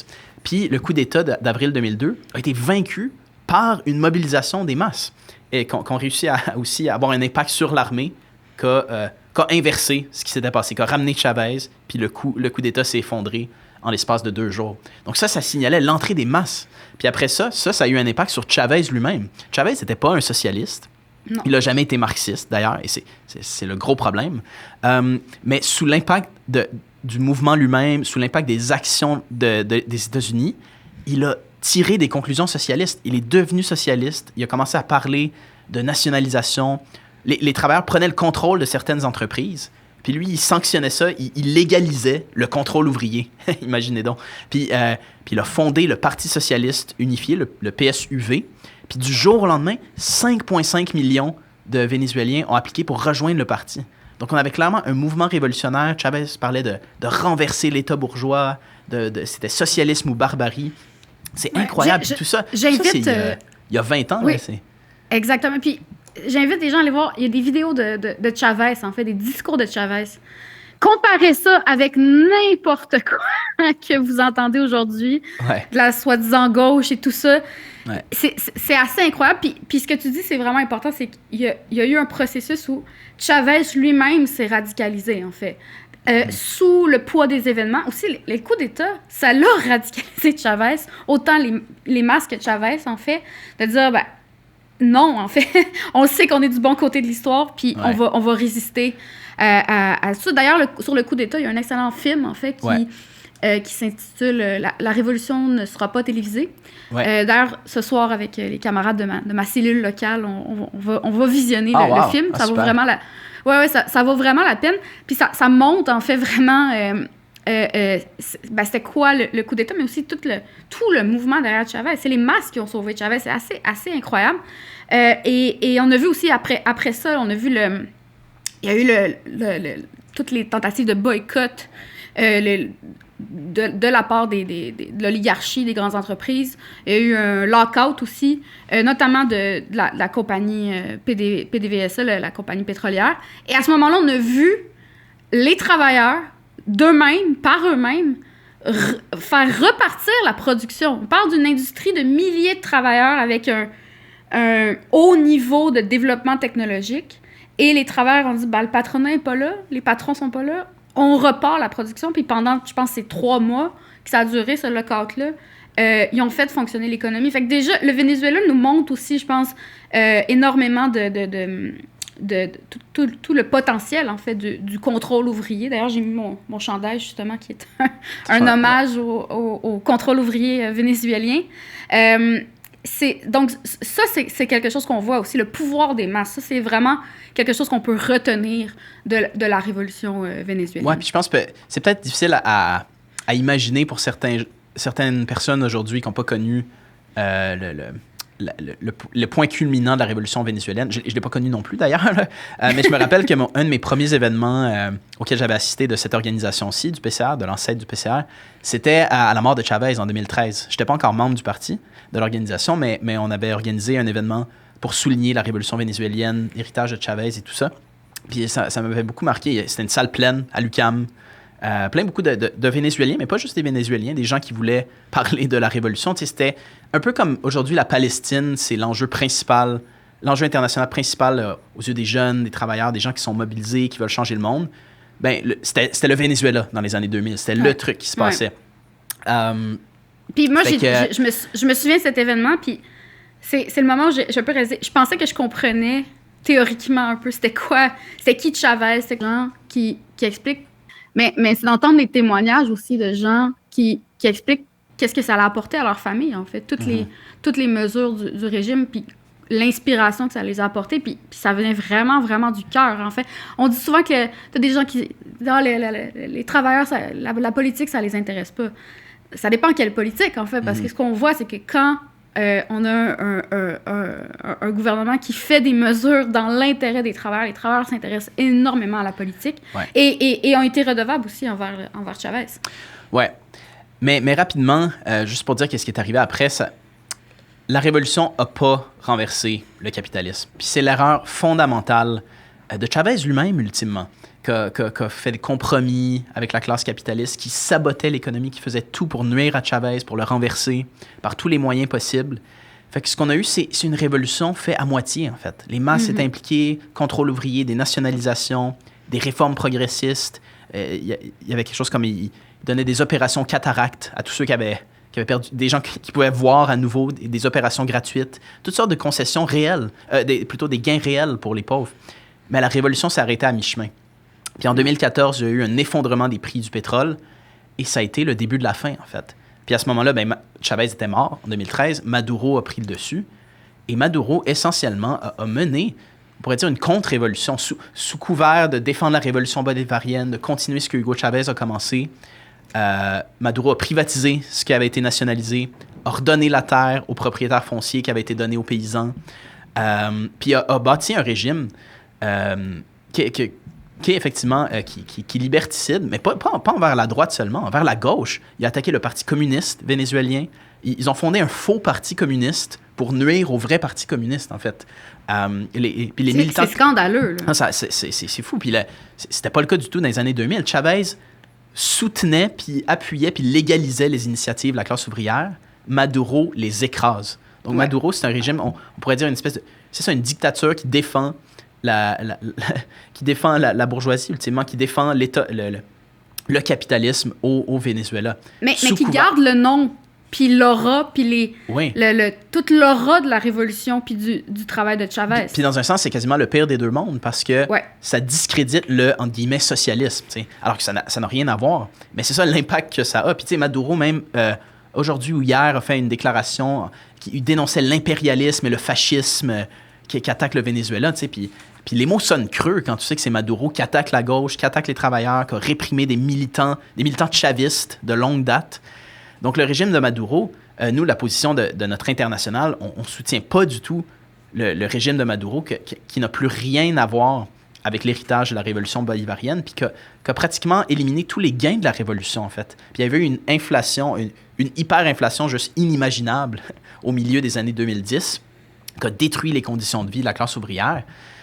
Puis le coup d'État d'avril 2002 a été vaincu par une mobilisation des masses et qu'on réussit aussi à avoir un impact sur l'armée qu'a inversé ce qui s'était passé, qu'a ramené Chavez, puis le coup d'État s'est effondré en l'espace de 2 jours. Donc ça signalait l'entrée des masses. Puis après ça a eu un impact sur Chavez lui-même. Chavez n'était pas un socialiste. Non. Il n'a jamais été marxiste, d'ailleurs, et c'est le gros problème. Mais sous l'impact du mouvement lui-même, sous l'impact des actions des États-Unis, il a tiré des conclusions socialistes. Il est devenu socialiste. Il a commencé à parler de nationalisation. Les travailleurs prenaient le contrôle de certaines entreprises. Puis lui, il sanctionnait ça, il légalisait le contrôle ouvrier. Imaginez donc. Puis il a fondé le Parti socialiste unifié, le PSUV. Puis du jour au lendemain, 5,5 millions de Vénézuéliens ont appliqué pour rejoindre le parti. Donc on avait clairement un mouvement révolutionnaire. Chavez parlait de renverser l'État bourgeois, c'était socialisme ou barbarie. C'est incroyable. Tout ça, c'est il y a 20 ans. Oui, là, exactement. Puis j'invite les gens à aller voir. Il y a des vidéos de Chavez, en fait, des discours de Chavez. Comparez ça avec n'importe quoi que vous entendez aujourd'hui, de la soi-disant gauche et tout ça. Ouais. C'est assez incroyable. Puis ce que tu dis, c'est vraiment important, c'est qu'il y a eu un processus où Chavez lui-même s'est radicalisé, en fait. Sous le poids des événements. Aussi, les coups d'État, ça l'a radicalisé Chavez, autant les masses que Chavez, en fait, de dire, non, en fait, on sait qu'on est du bon côté de l'histoire, puis on va résister à ça. D'ailleurs, sur le coup d'État, il y a un excellent film, en fait, qui s'intitule La révolution ne sera pas télévisée. Ouais. D'ailleurs, ce soir, avec les camarades de ma cellule locale, on va visionner le film. Ça vaut vraiment ça vaut vraiment la peine. Puis ça montre, en fait, vraiment... c'était quoi le coup d'État, mais aussi tout le mouvement derrière Chavez. C'est les masses qui ont sauvé Chavez. C'est assez incroyable. Et on a vu aussi, après ça, on a vu il y a eu toutes les tentatives de boycott de la part de l'oligarchie, des grandes entreprises. Il y a eu un lockout aussi, notamment de la compagnie PDVSA, la compagnie pétrolière. Et à ce moment-là, on a vu les travailleurs d'eux-mêmes, par eux-mêmes, faire repartir la production. On parle d'une industrie de milliers de travailleurs avec un haut niveau de développement technologique. Et les travailleurs ont dit, le patronat n'est pas là, les patrons sont pas là, on repart la production. Puis pendant, je pense, ces 3 mois que ça a duré, ce lockout-là, ils ont fait fonctionner l'économie. Fait que déjà, le Venezuela nous montre aussi, je pense, énormément de tout le potentiel, en fait, du contrôle ouvrier. D'ailleurs, j'ai mis mon chandail, justement, qui est un hommage au contrôle ouvrier vénézuélien. Donc, ça, c'est quelque chose qu'on voit aussi, le pouvoir des masses. Ça, c'est vraiment quelque chose qu'on peut retenir de la révolution vénézuélienne. Oui, puis je pense que c'est peut-être difficile à imaginer pour certaines personnes aujourd'hui qui n'ont pas connu le point culminant de la révolution vénézuélienne. Je ne l'ai pas connu non plus, d'ailleurs, mais je me rappelle que un de mes premiers événements auxquels j'avais assisté de cette organisation-ci, du PCR, de l'ancêtre du PCR, c'était à la mort de Chavez en 2013. Je n'étais pas encore membre du parti, de l'organisation, mais on avait organisé un événement pour souligner la révolution vénézuélienne, l'héritage de Chavez et tout ça. Puis ça m'avait beaucoup marqué. C'était une salle pleine à l'UQAM, beaucoup de Vénézuéliens, mais pas juste des Vénézuéliens, des gens qui voulaient parler de la révolution. Tu sais, c'était un peu comme aujourd'hui la Palestine, c'est l'enjeu international principal aux yeux des jeunes, des travailleurs, des gens qui sont mobilisés, qui veulent changer le monde. C'était le Venezuela dans les années 2000. C'était le truc qui se passait. Puis moi, je me souviens de cet événement, puis c'est le moment où je peux réaliser. Je pensais que je comprenais théoriquement un peu c'était qui Chavez, c'est gens qui expliquent. Mais c'est d'entendre des témoignages aussi de gens qui expliquent qu'est-ce que ça a apporté à leur famille, en fait. Toutes les mesures du régime, puis l'inspiration que ça les a apportées, puis ça venait vraiment, vraiment du cœur, en fait. On dit souvent que t'as des gens qui... les travailleurs, la politique, ça les intéresse pas. Ça dépend quelle politique, en fait, parce que ce qu'on voit, c'est que quand on a un gouvernement qui fait des mesures dans l'intérêt des travailleurs, les travailleurs s'intéressent énormément à la politique et ont été redevables aussi envers Chavez. Ouais. Mais rapidement, juste pour dire qu'est-ce qui est arrivé après, la révolution n'a pas renversé le capitalisme. Puis c'est l'erreur fondamentale de Chavez lui-même, ultimement, qui a fait des compromis avec la classe capitaliste, qui sabotait l'économie, qui faisait tout pour nuire à Chavez, pour le renverser par tous les moyens possibles. Fait que ce qu'on a eu, c'est une révolution faite à moitié, en fait. Les masses étaient impliquées, contrôle ouvrier, des nationalisations, des réformes progressistes. Il y avait quelque chose comme... Il donnait des opérations cataractes à tous ceux qui avaient perdu, des gens qui pouvaient voir à nouveau des opérations gratuites, toutes sortes de concessions réelles, plutôt des gains réels pour les pauvres. Mais la révolution s'est arrêtée à mi-chemin. Puis en 2014, il y a eu un effondrement des prix du pétrole et ça a été le début de la fin, en fait. Puis à ce moment-là, Chavez était mort en 2013, Maduro a pris le dessus et Maduro, essentiellement, a mené, on pourrait dire, une contre-révolution sous couvert de défendre la révolution bolivarienne, de continuer ce que Hugo Chavez a commencé. Maduro a privatisé ce qui avait été nationalisé, a redonné la terre aux propriétaires fonciers qui avaient été donnés aux paysans, puis a bâti un régime qui est effectivement qui est liberticide, mais pas envers la droite seulement, envers la gauche. Il a attaqué le Parti communiste vénézuélien. Ils ont fondé un faux parti communiste pour nuire au vrai Parti communiste, en fait. Puis les militants... C'est scandaleux, là. C'est fou. Puis c'était pas le cas du tout dans les années 2000. Chavez soutenait, puis appuyait, puis légalisait les initiatives de la classe ouvrière. Maduro les écrase. Donc Maduro, c'est un régime, on pourrait dire une espèce de... C'est ça, une dictature qui défend la bourgeoisie, ultimement, qui défend l'État, le capitalisme au Venezuela. Mais qui garde le nom, puis l'aura, puis toute l'aura de la révolution, puis du travail de Chavez. Puis dans un sens, c'est quasiment le pire des deux mondes, parce que ça discrédite le, entre guillemets, socialisme, t'sais. Alors que ça n'a rien à voir. Mais c'est ça l'impact que ça a. Puis tu sais, Maduro, même aujourd'hui ou hier, a fait une déclaration qui dénonçait l'impérialisme et le fascisme qui attaque le Venezuela, tu sais, puis les mots sonnent creux quand tu sais que c'est Maduro qui attaque la gauche, qui attaque les travailleurs, qui a réprimé des militants chavistes de longue date. Donc, le régime de Maduro, nous, la position de notre international, on ne soutient pas du tout le régime de Maduro qui n'a plus rien à voir avec l'héritage de la révolution bolivarienne, puis qui a pratiquement éliminé tous les gains de la révolution, en fait. Puis il y avait eu une inflation, une hyperinflation juste inimaginable au milieu des années 2010, qui a détruit les conditions de vie de la classe ouvrière.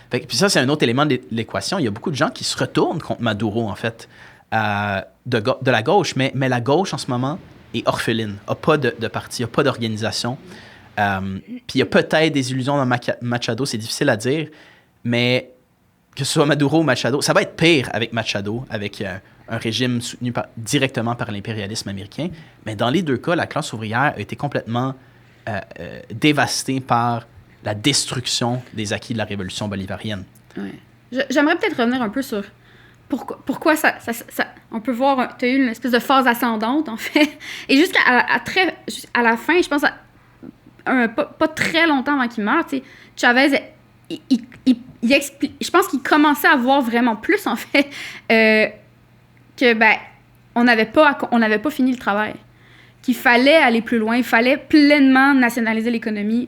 Puis ça, c'est un autre élément de l'équation. Il y a beaucoup de gens qui se retournent contre Maduro, en fait, de la gauche. Mais la gauche, en ce moment, est orpheline, n'a pas de parti, n'a pas d'organisation. Puis il y a peut-être des illusions dans Machado, c'est difficile à dire, mais que ce soit Maduro ou Machado, ça va être pire avec Machado, avec un régime soutenu directement par l'impérialisme américain. Mais dans les deux cas, la classe ouvrière a été complètement dévastée par la destruction des acquis de la révolution bolivarienne. Ouais. J'aimerais peut-être revenir un peu sur pourquoi ça on peut voir, tu as eu une espèce de phase ascendante, en fait. Et jusqu'à la fin, je pense, pas très longtemps avant qu'il meure, Chavez, il explique, je pense qu'il commençait à voir vraiment plus, en fait, que, on n'avait pas fini le travail. Qu'il fallait aller plus loin, il fallait pleinement nationaliser l'économie,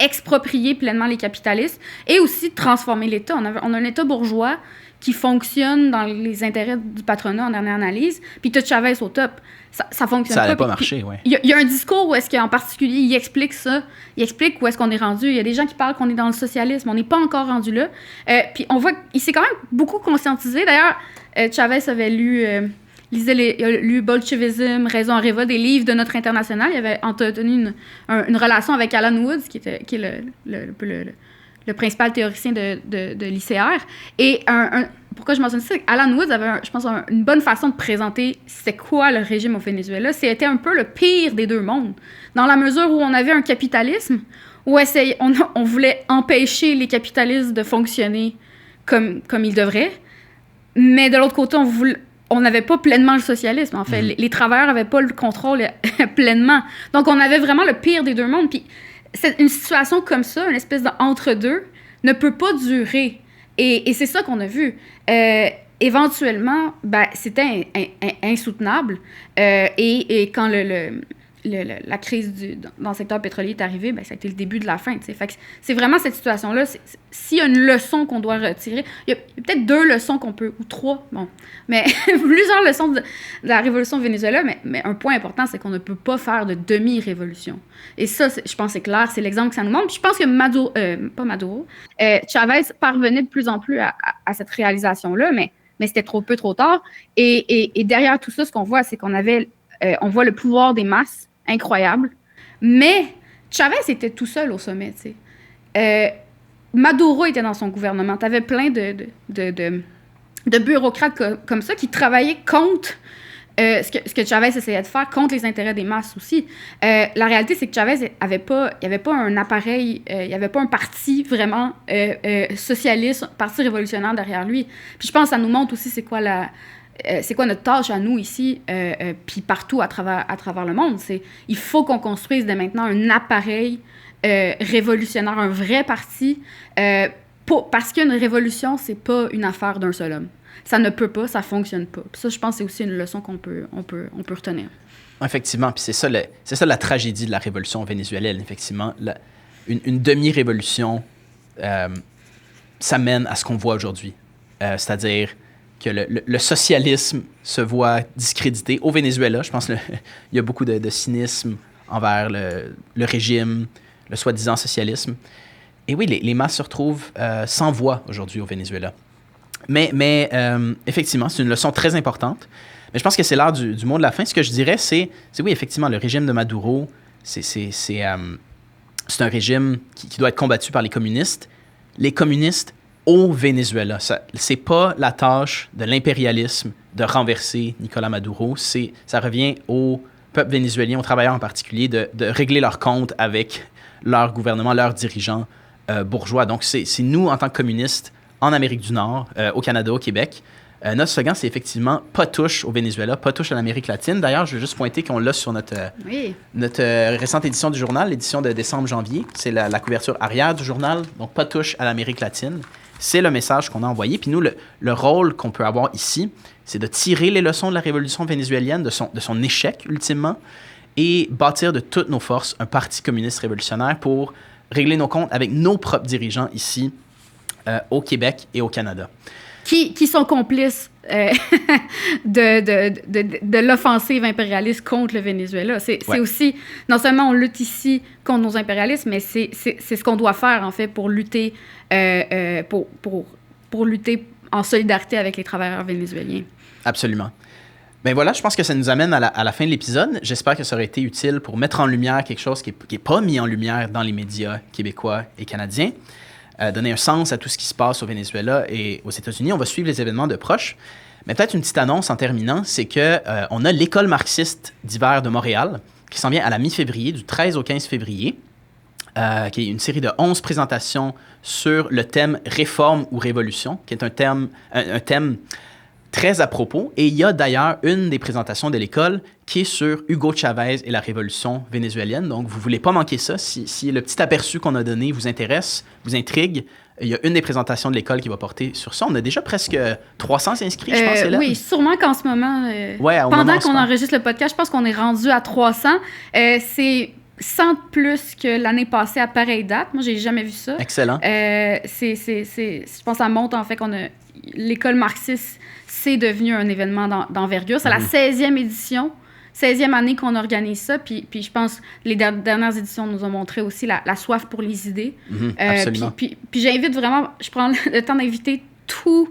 exproprier pleinement les capitalistes et aussi transformer l'État. On a un État bourgeois qui fonctionne dans les intérêts du patronat en dernière analyse, puis tu as Chavez au top. Ça fonctionne pas. Ça n'allait pas marcher, oui. Il y a un discours où est-ce qu'en particulier, il explique ça. Il explique où est-ce qu'on est rendu. Il y a des gens qui parlent qu'on est dans le socialisme. On n'est pas encore rendu là. Puis on voit qu'il s'est quand même beaucoup conscientisé. D'ailleurs, Chavez avait lu... il a lu Bolchevism, Raison en révolte, des livres de notre international. Il avait entretenu une relation avec Alan Woods, qui est le principal théoricien de l'ICR. Et pourquoi je mentionne ça? Alan Woods avait, je pense, une bonne façon de présenter c'est quoi le régime au Venezuela. C'était un peu le pire des deux mondes, dans la mesure où on avait un capitalisme où on voulait empêcher les capitalistes de fonctionner comme ils devraient, mais de l'autre côté, on n'avait pas pleinement le socialisme, en fait. Les travailleurs n'avaient pas le contrôle pleinement. Donc, on avait vraiment le pire des deux mondes. Puis, une situation comme ça, une espèce d'entre-deux, ne peut pas durer. Et c'est ça qu'on a vu. Éventuellement, c'était insoutenable. Et quand la crise dans le secteur pétrolier est arrivée, ça a été le début de la fin. Fait que c'est vraiment cette situation-là. S'il y a une leçon qu'on doit retirer, il y a peut-être 2 leçons qu'on peut, ou 3, mais plusieurs leçons de la révolution au Venezuela, mais un point important, c'est qu'on ne peut pas faire de demi-révolution. Et ça, je pense que c'est clair, c'est l'exemple que ça nous montre. Puis je pense que Chavez parvenait de plus en plus à cette réalisation-là, mais c'était trop tard. Et derrière tout ça, ce qu'on voit, c'est qu'on avait... on voit le pouvoir des masses, incroyable. Mais Chavez était tout seul au sommet, tu sais. Maduro était dans son gouvernement. Tu avais plein de bureaucrates comme ça qui travaillaient contre ce que Chavez essayait de faire, contre les intérêts des masses aussi. La réalité, c'est que Chavez il n'y avait pas un appareil, il n'y avait pas un parti vraiment socialiste, un parti révolutionnaire derrière lui. Puis je pense que ça nous montre aussi c'est quoi notre tâche à nous ici, puis partout à travers le monde. Il faut qu'on construise dès maintenant un appareil révolutionnaire, un vrai parti, parce qu'une révolution, c'est pas une affaire d'un seul homme. Ça ne peut pas, ça fonctionne pas. Puis ça, je pense que c'est aussi une leçon qu'on peut retenir. Effectivement, puis c'est ça la tragédie de la révolution vénézuélienne, effectivement. Une demi-révolution, ça mène à ce qu'on voit aujourd'hui. C'est-à-dire que le socialisme se voit discrédité au Venezuela. Je pense qu'il y a beaucoup de cynisme envers le régime, le soi-disant socialisme. Et oui, les masses se retrouvent sans voix aujourd'hui au Venezuela. Mais effectivement, c'est une leçon très importante. Mais je pense que c'est l'heure du mot de la fin. Ce que je dirais, c'est oui, effectivement, le régime de Maduro, c'est un régime qui doit être combattu par les communistes. Les communistes au Venezuela. C'est pas la tâche de l'impérialisme de renverser Nicolás Maduro. Ça revient aux peuple vénézuélien, aux travailleurs en particulier, de régler leurs comptes avec leur gouvernement, leurs dirigeants bourgeois. Donc, c'est nous, en tant que communistes, en Amérique du Nord, au Canada, au Québec. Notre slogan, c'est effectivement « Pas touche au Venezuela, pas touche à l'Amérique latine ». D'ailleurs, je veux juste pointer qu'on l'a sur notre récente édition du journal, l'édition de décembre-janvier. C'est la couverture arrière du journal, donc « Pas touche à l'Amérique latine ». C'est le message qu'on a envoyé. Puis nous, le rôle qu'on peut avoir ici, c'est de tirer les leçons de la révolution vénézuélienne, de son échec, ultimement, et bâtir de toutes nos forces un parti communiste révolutionnaire pour régler nos comptes avec nos propres dirigeants ici, au Québec et au Canada. Qui sont complices de l'offensive impérialiste contre le Venezuela. C'est aussi, non seulement on lutte ici contre nos impérialistes, mais c'est ce qu'on doit faire, en fait, pour lutter, pour lutter en solidarité avec les travailleurs vénézuéliens. Absolument. Ben voilà, je pense que ça nous amène à la fin de l'épisode. J'espère que ça aurait été utile pour mettre en lumière quelque chose qui n'est pas mis en lumière dans les médias québécois et canadiens. Donner un sens à tout ce qui se passe au Venezuela et aux États-Unis. On va suivre les événements de proche. Mais peut-être une petite annonce en terminant, c'est qu'on a l'École marxiste d'hiver de Montréal qui s'en vient à la mi-février, du 13 au 15 février, qui est une série de 11 présentations sur le thème « Réforme ou révolution », qui est un thème très à propos. Et il y a d'ailleurs une des présentations de l'école qui est sur Hugo Chavez et la révolution vénézuélienne. Donc, vous ne voulez pas manquer ça. Si le petit aperçu qu'on a donné vous intéresse, vous intrigue, il y a une des présentations de l'école qui va porter sur ça. On a déjà presque 300 inscrits, je pense, Hélène. Oui, sûrement qu'en ce moment, pendant qu'on enregistre le podcast, je pense qu'on est rendu à 300. C'est 100 de plus que l'année passée à pareille date. Moi, j'ai jamais vu ça. Excellent. Je pense que ça montre, en fait, l'école marxiste, c'est devenu un événement d'envergure. C'est la 16e édition, 16e année qu'on organise ça. Puis je pense que les dernières éditions nous ont montré aussi la soif pour les idées. Absolument. Puis j'invite vraiment, je prends le temps d'inviter tous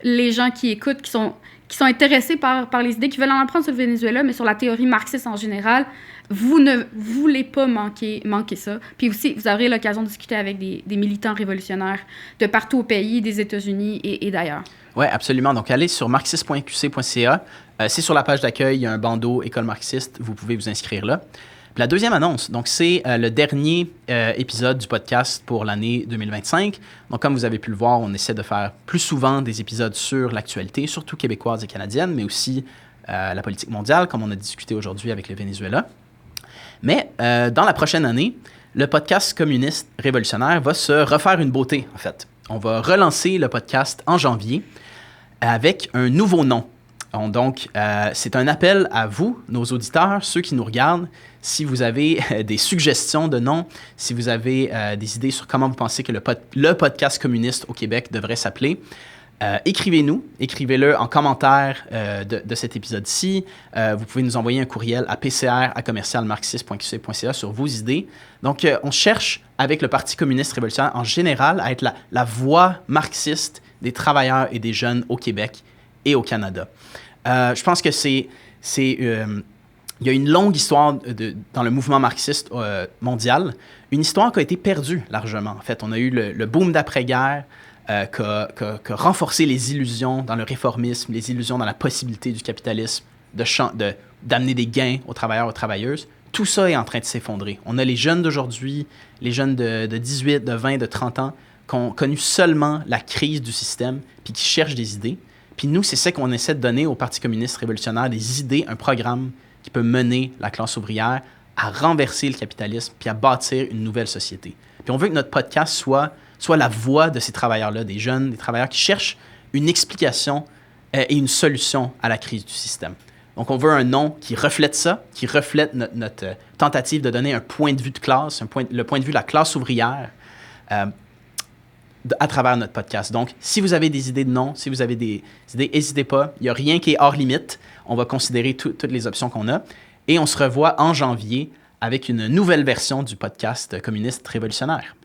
les gens qui écoutent, qui sont intéressés par les idées, qui veulent en apprendre sur le Venezuela, mais sur la théorie marxiste en général. Vous ne voulez pas manquer ça. Puis aussi, vous aurez l'occasion de discuter avec des militants révolutionnaires de partout au pays, des États-Unis et d'ailleurs. Oui, absolument. Donc, allez sur marxiste.qc.ca. C'est sur la page d'accueil, il y a un bandeau École marxiste. Vous pouvez vous inscrire là. Puis la deuxième annonce, donc c'est le dernier épisode du podcast pour l'année 2025. Donc, comme vous avez pu le voir, on essaie de faire plus souvent des épisodes sur l'actualité, surtout québécoise et canadienne, mais aussi la politique mondiale, comme on a discuté aujourd'hui avec le Venezuela. Mais dans la prochaine année, le podcast communiste révolutionnaire va se refaire une beauté, en fait. On va relancer le podcast en janvier avec un nouveau nom. Donc, c'est un appel à vous, nos auditeurs, ceux qui nous regardent. Si vous avez des suggestions de noms, si vous avez des idées sur comment vous pensez que le podcast communiste au Québec devrait s'appeler, écrivez-nous, écrivez-le en commentaire de cet épisode-ci. Vous pouvez nous envoyer un courriel à pcr@commercialmarxiste.qc.ca sur vos idées. Donc, on cherche, avec le Parti communiste révolutionnaire en général, à être la voix marxiste des travailleurs et des jeunes au Québec et au Canada. Je pense que il y a une longue histoire dans le mouvement marxiste mondial, une histoire qui a été perdue largement. En fait, on a eu le boom d'après-guerre, qui a renforcé les illusions dans le réformisme, les illusions dans la possibilité du capitalisme d'amener des gains aux travailleurs, aux travailleuses. Tout ça est en train de s'effondrer. On a les jeunes d'aujourd'hui, les jeunes de 18, de 20, de 30 ans, qui ont connu seulement la crise du système, puis qui cherchent des idées. Puis nous, c'est ça qu'on essaie de donner au Parti communiste révolutionnaire, des idées, un programme qui peut mener la classe ouvrière à renverser le capitalisme, puis à bâtir une nouvelle société. Puis on veut que notre podcast soit la voix de ces travailleurs-là, des jeunes, des travailleurs qui cherchent une explication et une solution à la crise du système. Donc, on veut un nom qui reflète ça, qui reflète notre tentative de donner un point de vue de classe, le point de vue de la classe ouvrière à travers notre podcast. Donc, si vous avez des idées de nom, si vous avez des idées, n'hésitez pas. Il n'y a rien qui est hors limite. On va considérer toutes les options qu'on a. Et on se revoit en janvier avec une nouvelle version du podcast communiste révolutionnaire.